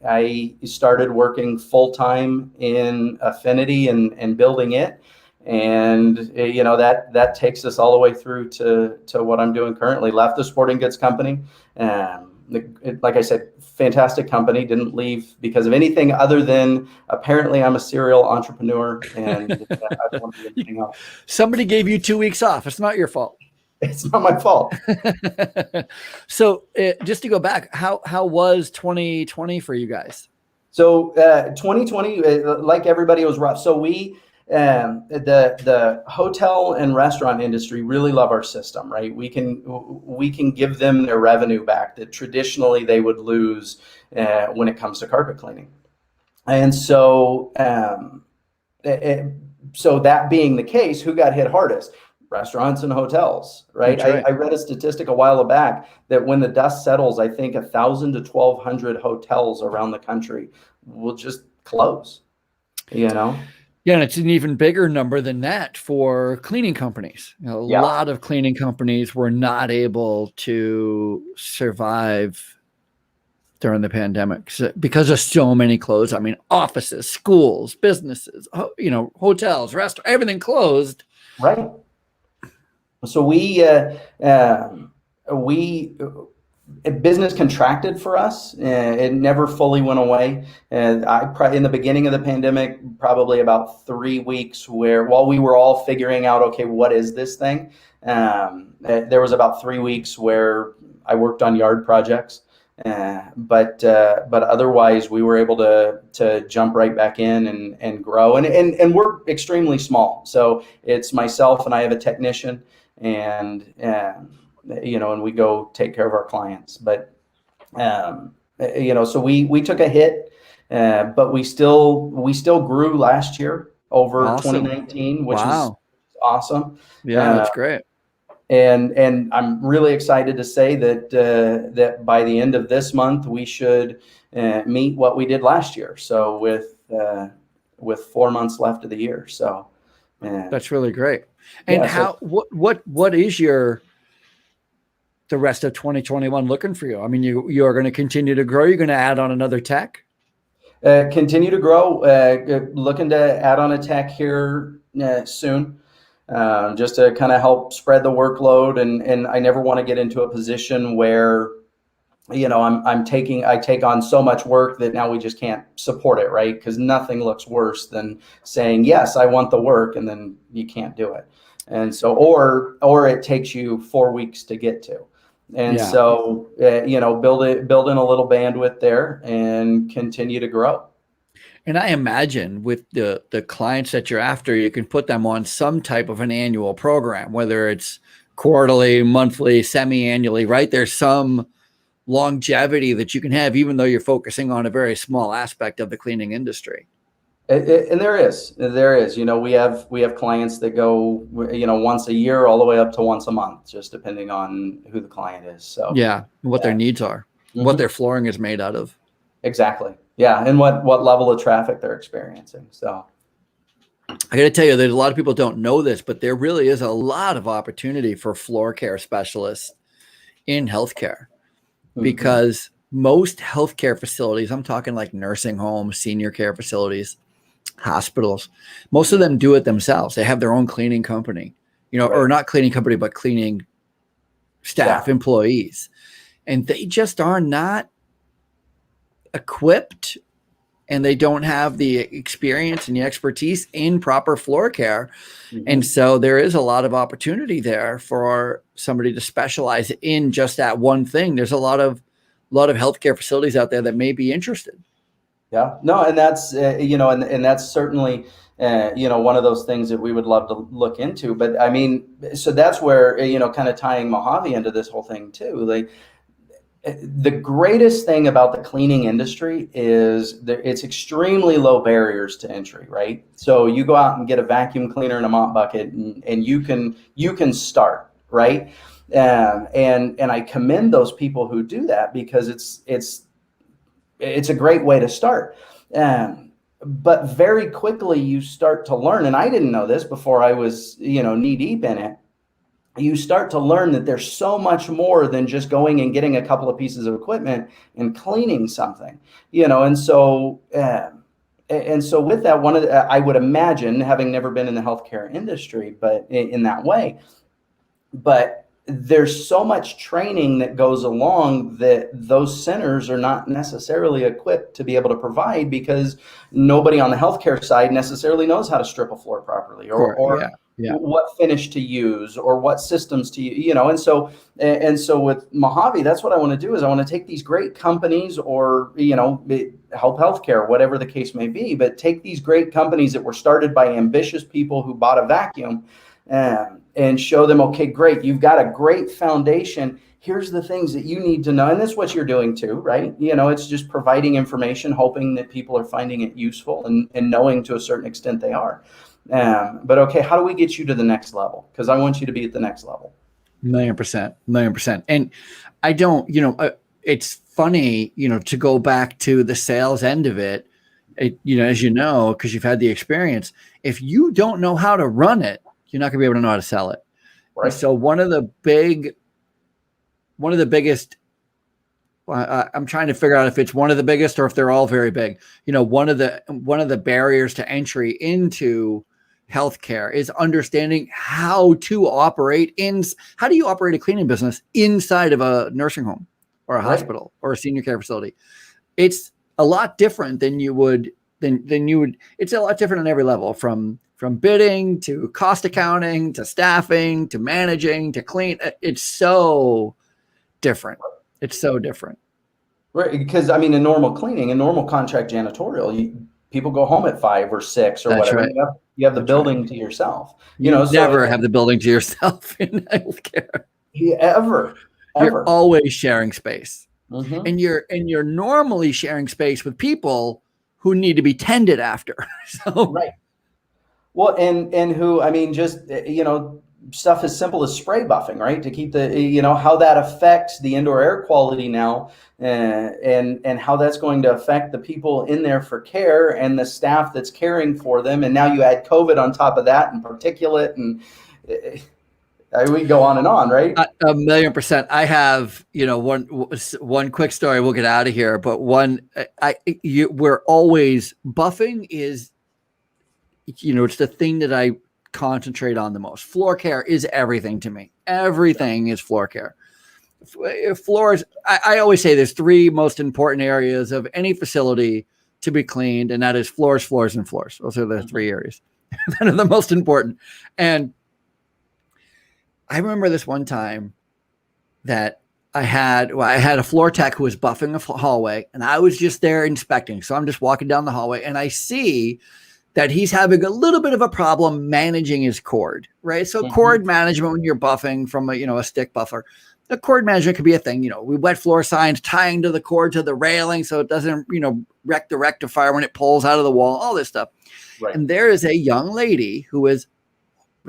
I started working full-time in Affinity and building it. And, that takes us all the way through to what I'm doing currently. Left the sporting goods company. Like I said, fantastic company. Didn't leave because of anything other than apparently I'm a serial entrepreneur, and I don't want to do anything else. Somebody gave you 2 weeks off. It's not your fault. It's not my fault. So just to go back, how was 2020 for you guys? So 2020, like everybody, was rough. So we, the hotel and restaurant industry really love our system, right? We can give them their revenue back that traditionally they would lose when it comes to carpet cleaning. And so, so that being the case, who got hit hardest? Restaurants and hotels, right? I read a statistic a while back that when the dust settles, I think 1,000 to 1,200 hotels around the country will just close, Yeah, and it's an even bigger number than that for cleaning companies. A lot of cleaning companies were not able to survive during the pandemic because of so many closed. I mean, offices, schools, businesses, hotels, restaurants, everything closed. Right. So we business contracted for us. It never fully went away. And in the beginning of the pandemic, probably about 3 weeks, where while we were all figuring out, okay, what is this thing? There was about 3 weeks where I worked on yard projects. But otherwise, we were able to jump right back in and grow. And we're extremely small. So it's myself and I have a technician, and and we go take care of our clients. But so we took a hit, but we still grew last year over Awesome. 2019, which was Wow. awesome. Yeah, that's great. And I'm really excited to say that by the end of this month we should meet what we did last year. So with 4 months left of the year, so that's really great. And yeah, what is the rest of 2021 looking for you? I mean, you are going to continue to grow. You're going to add on another tech. Continue to grow. Looking to add on a tech here soon. Just to kind of help spread the workload, and I never want to get into a position where I take on so much work that now we just can't support it, right? Because nothing looks worse than saying, yes, I want the work, and then you can't do it. And so, or it takes you 4 weeks to get to. And so, build in a little bandwidth there and continue to grow. And I imagine with the clients that you're after, you can put them on some type of an annual program, whether it's quarterly, monthly, semi-annually, right? There's some longevity that you can have, even though you're focusing on a very small aspect of the cleaning industry. And there is, we have clients that go, once a year all the way up to once a month, just depending on who the client is. So yeah, what their needs are, what their flooring is made out of. Exactly. Yeah. And what level of traffic they're experiencing. So I got to tell you, there's a lot of people don't know this, but there really is a lot of opportunity for floor care specialists in healthcare, because most healthcare facilities, I'm talking like nursing homes, senior care facilities, hospitals, most of them do it themselves. They have their own cleaning company, or not cleaning company, but cleaning staff, employees. And they just are not equipped, and they don't have the experience and the expertise in proper floor care. And so there is a lot of opportunity there for somebody to specialize in just that one thing. There's a lot of healthcare facilities out there that may be interested. Yeah, no, and that's, and that's certainly, one of those things that we would love to look into. But I mean, so that's where, kind of tying Mojave into this whole thing too. Like, the greatest thing about the cleaning industry is it's extremely low barriers to entry, right? So you go out and get a vacuum cleaner and a mop bucket, and you can start, right? And I commend those people who do that, because it's a great way to start. But very quickly you start to learn, and I didn't know this before I was, knee deep in it. You start to learn that there's so much more than just going and getting a couple of pieces of equipment and cleaning something, and so with that, I would imagine, having never been in the healthcare industry, but in that way, but there's so much training that goes along that those centers are not necessarily equipped to be able to provide, because nobody on the healthcare side necessarily knows how to strip a floor properly, or what finish to use, or what systems to use, and so with Mojave, that's what I want to do. Is I want to take these great companies, or help healthcare, whatever the case may be, but take these great companies that were started by ambitious people who bought a vacuum, and show them, okay, great, you've got a great foundation. Here's the things that you need to know. And that's what you're doing too, right? It's just providing information, hoping that people are finding it useful, and knowing to a certain extent they are. But okay, how do we get you to the next level? Because I want you to be at the next level. 1,000,000%. And I don't, it's funny, to go back to the sales end of it, as because you've had the experience. If you don't know how to run it, you're not going to be able to know how to sell it. Right. So one of the biggest, I'm trying to figure out if it's one of the biggest or if they're all very big. One of the barriers to entry into healthcare is understanding how do you operate a cleaning business inside of a nursing home or a hospital or a senior care facility. It's a lot different than you would. It's a lot different on every level, from bidding to cost accounting to staffing to managing to clean. It's so different. It's so different. Right, because I mean, in normal cleaning, in normal contract janitorial, people go home at 5 or 6 or That's whatever. right. You have the building to yourself. You never have the building to yourself in healthcare. Ever. You're always sharing space, mm-hmm. and you're normally sharing space with people who need to be tended after. So right. Well, and who, I mean, just stuff as simple as spray buffing, right? To keep how that affects the indoor air quality now, and how that's going to affect the people in there for care and the staff that's caring for them. And now you add COVID on top of that, and particulate, and we go on and on, right? 1,000,000%. I have, one quick story. We'll get out of here, but we're always buffing is, it's the thing that I concentrate on the most. Floor care is everything to me. Everything is floor care. Floors. I always say there's 3 most important areas of any facility to be cleaned, and that is floors, floors, and floors. Those are the 3 areas that are the most important. And I remember this one time that I had a floor tech who was buffing a hallway, and I was just there inspecting. So I'm just walking down the hallway, and I see that he's having a little bit of a problem managing his cord, right? So cord management, when you're buffing from a stick buffer, the cord management could be a thing. We wet floor signs, tying to the cord to the railing so it doesn't, wreck the rectifier when it pulls out of the wall, all this stuff. Right. And there is a young lady who is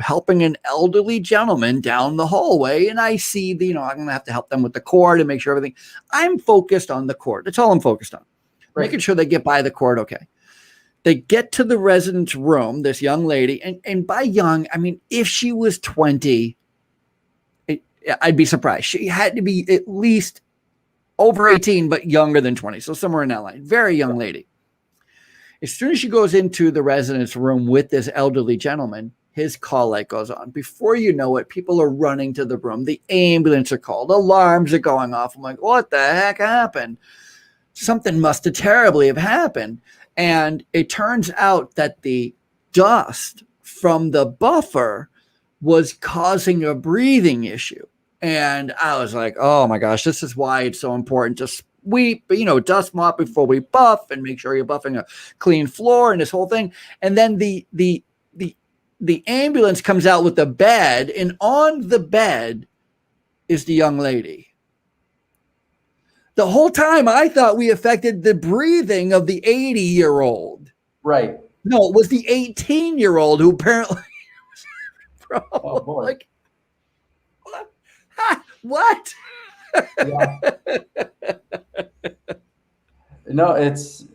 helping an elderly gentleman down the hallway, and I see I'm going to have to help them with the cord and make sure everything. I'm focused on the cord. That's all I'm focused on. Right. Making sure they get by the cord okay. They get to the resident's room, this young lady, and by young, I mean, if she was 20, I'd be surprised. She had to be at least over 18, but younger than 20. So somewhere in that line. Very young lady. As soon as she goes into the resident's room with this elderly gentleman, his call light goes on. Before you know it, people are running to the room. The ambulance are called. Alarms are going off. I'm like, what the heck happened? Something must have terribly have happened. And it turns out that the dust from the buffer was causing a breathing issue. And I was like, oh my gosh, this is why it's so important to sweep, dust mop before we buff and make sure you're buffing a clean floor and this whole thing. And then the ambulance comes out with the bed, and on the bed is the young lady. The whole time I thought we affected the breathing of the 80-year-old. Right. No, it was the 18-year-old who apparently was oh boy. Like, what? Yeah. No, it's.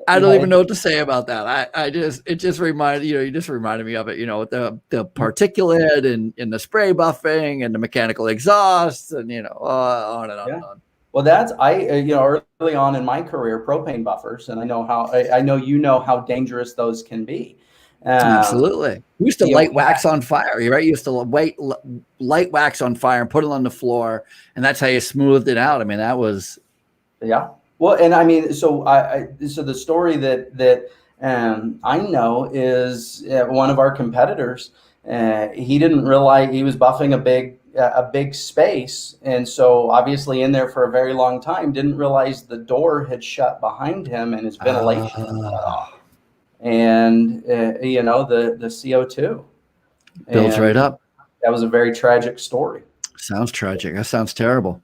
I don't even know what to say about that. It just reminded you just reminded me of it. With the particulate and the spray buffing and the mechanical exhausts and on and on and on. Well, that's early on in my career, propane buffers, and I know how dangerous those can be. Absolutely. We used to light wax on fire, right? You used to light wax on fire and put it on the floor, and that's how you smoothed it out. I mean, that was. Yeah. Well, and I mean, so so the story that I know is one of our competitors. He didn't realize he was buffing a big space, and so obviously in there for a very long time, didn't realize the door had shut behind him and his ventilation cut off. And the CO2 builds right up. That was a very tragic story. Sounds tragic. That sounds terrible.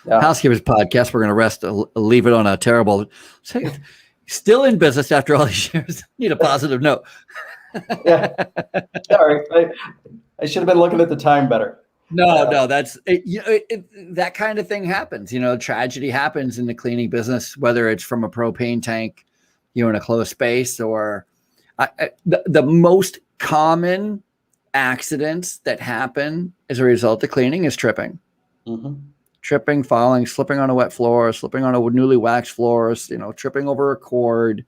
Yeah. Housekeepers Podcast. We're going to leave it on a terrible. Still in business after all these years. Need a positive note. Yeah. Sorry, I should have been looking at the time better. No, that's that kind of thing happens. Tragedy happens in the cleaning business, whether it's from a propane tank, in a closed space, or the most common accidents that happen as a result of cleaning is tripping. Mm-hmm. Tripping, falling, slipping on a wet floor, slipping on a newly waxed floor, tripping over a cord.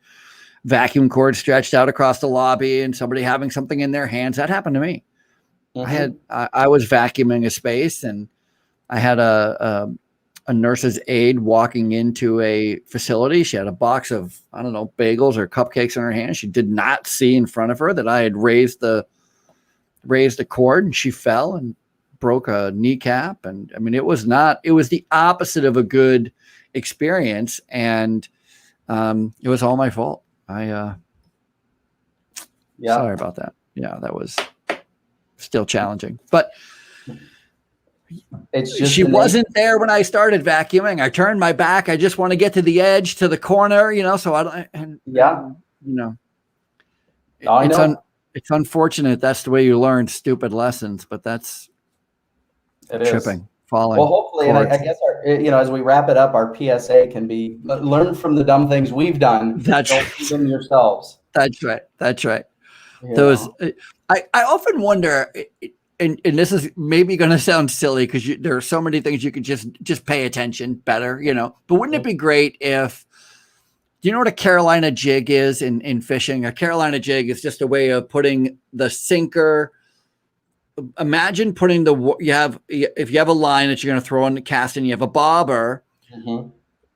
vacuum cord stretched out across the lobby and somebody having something in their hands. That happened to me. Mm-hmm. I was vacuuming a space, and I had a nurse's aide walking into a facility. She had a box of, I don't know, bagels or cupcakes in her hand. She did not see in front of her that I had raised the cord, and she fell and broke a kneecap. And I mean, it was the opposite of a good experience. And it was all my fault. Sorry about that. Yeah, that was still challenging, but it's just she wasn't there when I started vacuuming. I turned my back. I just want to get to the edge, to the corner, so it's unfortunate. That's the way you learn stupid lessons, but that's tripping, falling. Well, hopefully, and I guess as we wrap it up, our PSA can be learn from the dumb things we've done. That's don't do them yourselves. That's right. I often wonder, and this is maybe going to sound silly because there are so many things you could just pay attention better, but wouldn't it be great if, do you know what a Carolina jig is in fishing? A Carolina jig is just a way of putting the sinker. Imagine putting if you have a line that you're going to throw on the cast and you have a bobber,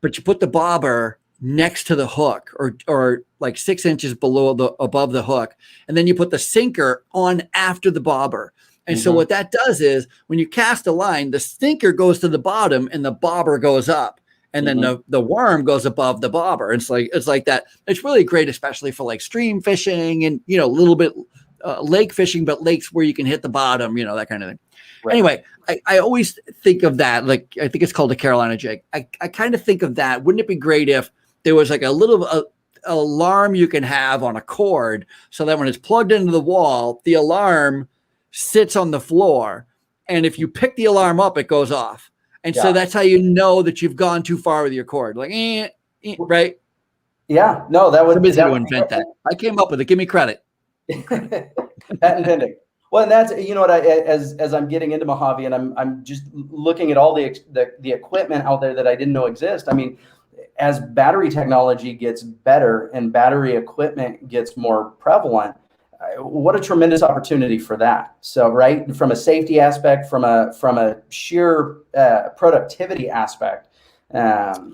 but you put the bobber next to the hook or like 6 inches above the hook. And then you put the sinker on after the bobber. And so what that does is when you cast a line, the sinker goes to the bottom and the bobber goes up. And then the worm goes above the bobber. It's like that. It's really great, especially for like stream fishing and, a little bit lake fishing, but lakes where you can hit the bottom, that kind of thing. Right. Anyway, I always think of that. Like, I think it's called a Carolina jig. I kind of think of that. Wouldn't it be great if there was like a little alarm you can have on a cord so that when it's plugged into the wall, the alarm sits on the floor. And if you pick the alarm up, it goes off. And so that's how you know that you've gone too far with your cord. Like, right? Yeah. No, that would somebody's going to invent that. I came up with it. Give me credit. Patent pending. Well, and that's, what as I'm getting into Mojave and I'm just looking at all the equipment out there that I didn't know exist. I mean, as battery technology gets better and battery equipment gets more prevalent, what a tremendous opportunity for that. So, right, from a safety aspect, from a sheer productivity aspect, so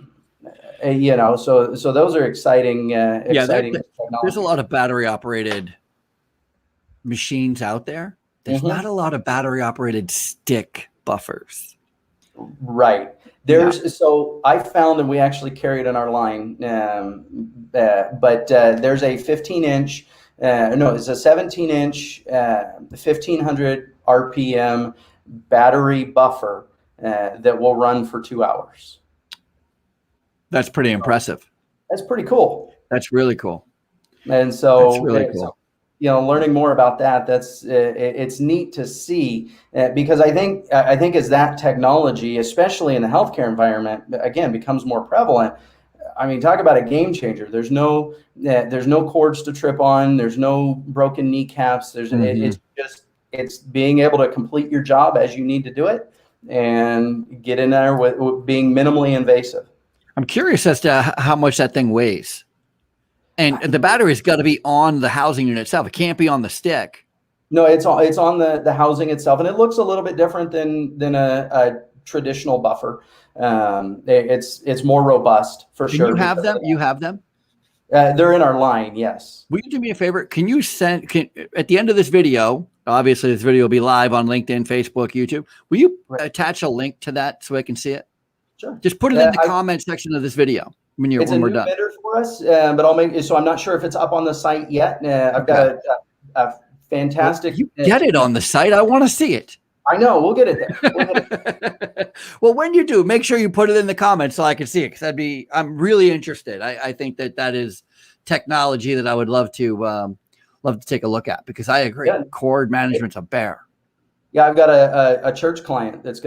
those are exciting. Exciting. There's a lot of battery operated machines out there. There's not a lot of battery operated stick buffers. Right. So I found, and we actually carry it in our line, but there's a 15-inch. It's a 17-inch, 1500 RPM battery buffer that will run for 2 hours. That's pretty impressive. That's pretty cool. That's really cool. And so, that's really cool. Learning more about that, it's neat to see because I think as that technology, especially in the healthcare environment, again, becomes more prevalent. I mean, talk about a game changer. There's no cords to trip on. There's no broken kneecaps. It's being able to complete your job as you need to do it and get in there with being minimally invasive. I'm curious as to how much that thing weighs. And the battery's got to be on the housing unit itself. It can't be on the stick. No, it's on the housing itself, and it looks a little bit different than a traditional buffer. It's more robust for sure. You have them? You have them? They're in our line, yes. Will you do me a favor? Can you at the end of this video, obviously this video will be live on LinkedIn, Facebook, YouTube. Will you attach a link to that so I can see it? Sure. Just put it in the comment section of this video when we're done. Bidder for us, but I'll make. So I'm not sure if it's up on the site yet. I've got a fantastic. You get it on the site. I want to see it. I know. We'll get it there. Well, when you do, make sure you put it in the comments so I can see it. Because I'm really interested. I think that is technology that I would love to take a look at, because I agree. Yeah. Cord management's a bear. Yeah, I've got a church client that's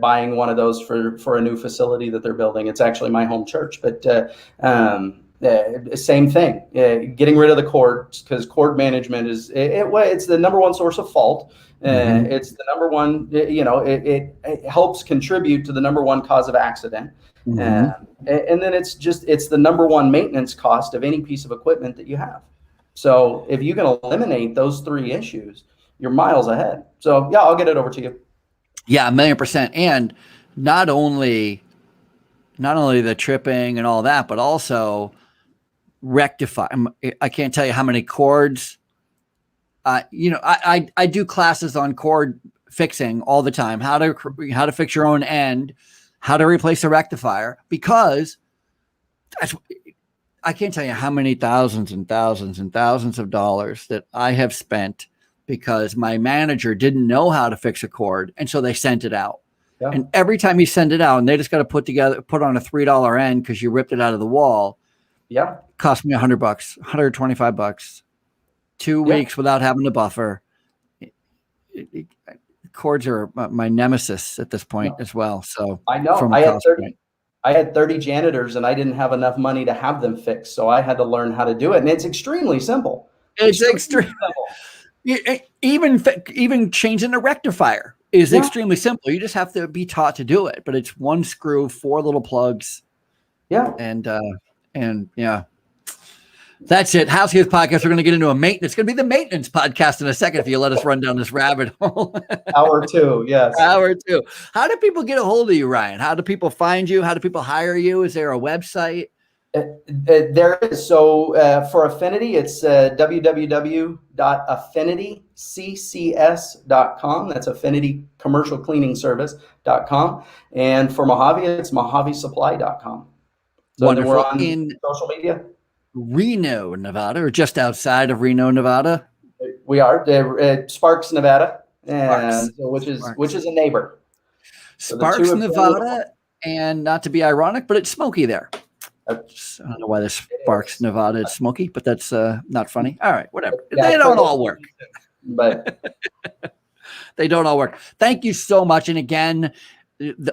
buying one of those for a new facility that they're building. It's actually my home church, but Same thing, getting rid of the cords, because cord management is it's the number one source of fault. It's the number one, it helps contribute to the number one cause of accident. And then it's the number one maintenance cost of any piece of equipment that you have. So if you can eliminate those three issues, you're miles ahead. So yeah, I'll get it over to you. Yeah, 1,000,000%. And not only the tripping and all that, but also rectify. I can't tell you how many cords. I do classes on cord fixing all the time. How to fix your own end, how to replace a rectifier, because I can't tell you how many thousands and thousands and thousands of dollars that I have spent because my manager didn't know how to fix a cord, and so they sent it out. Yeah. And every time you send it out, and they just got to put on a $3 end because you ripped it out of the wall. Yeah, cost me $100, $125. 2 weeks without having to buffer. Cords are my nemesis at this point as well. So I know I had 30 janitors, and I didn't have enough money to have them fixed, so I had to learn how to do it. And it's extremely simple. It's extremely simple. Even changing a rectifier is extremely simple. You just have to be taught to do it. But it's one screw, 4 little plugs. Yeah. And yeah. That's it. Housekeepers Podcast. We're going to get into it's going to be the maintenance podcast in a second if you let us run down this rabbit hole. Hour 2, yes. Hour 2. How do people get a hold of you, Ryan? How do people find you? How do people hire you? Is there a website? There is. So for Affinity, it's www.affinityccs.com. That's Affinity Commercial Cleaning Service.com. And for Mojave, it's mojavesupply.com. So wonderful. We're on social media. Reno, Nevada, or just outside of Reno, Nevada? We are Sparks, Nevada, and which is a neighbor. Sparks, Nevada, and not to be ironic, but it's smoky there. I don't know why there's Sparks, Nevada. It's smoky, but that's not funny. All right, whatever. They don't all work, but they don't all work. Thank you so much. And again,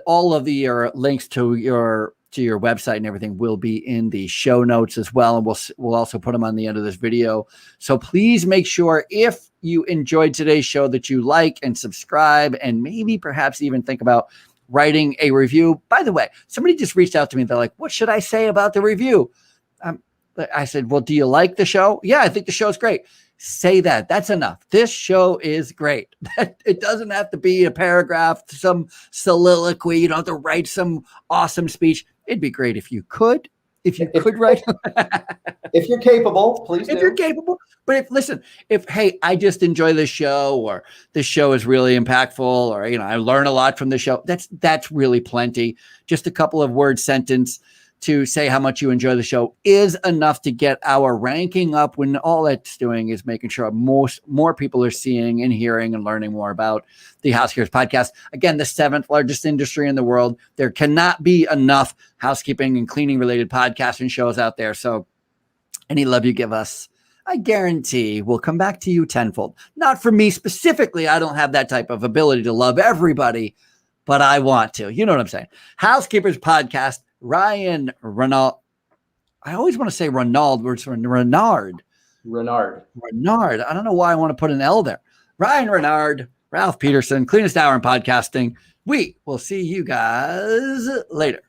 all of your links to your website and everything will be in the show notes as well. And we'll also put them on the end of this video. So please make sure, if you enjoyed today's show, that you like and subscribe, and maybe perhaps even think about writing a review. By the way, somebody just reached out to me. They're like, what should I say about the review? I said, well, do you like the show? Yeah, I think the show's great. Say that. That's enough. This show is great. It doesn't have to be a paragraph, some soliloquy. You don't have to write some awesome speech. It'd be great if you could write. If you're capable, please do. If you're capable. But hey, I just enjoy this show, or this show is really impactful, or, I learn a lot from the show. That's really plenty. Just a couple of word sentence to say how much you enjoy the show is enough to get our ranking up, when all it's doing is making sure more people are seeing and hearing and learning more about the Housekeepers Podcast. Again, the 7th largest industry in the world. There cannot be enough housekeeping and cleaning related podcasts and shows out there. So any love you give us, I guarantee will come back to you tenfold. Not for me specifically. I don't have that type of ability to love everybody, but I want to. You know what I'm saying? Housekeepers Podcast. Ryan Renard. I always want to say Renard, but it's Renard. Renard. I don't know why I want to put an L there. Ryan Renard, Ralph Peterson, cleanest hour in podcasting. We will see you guys later.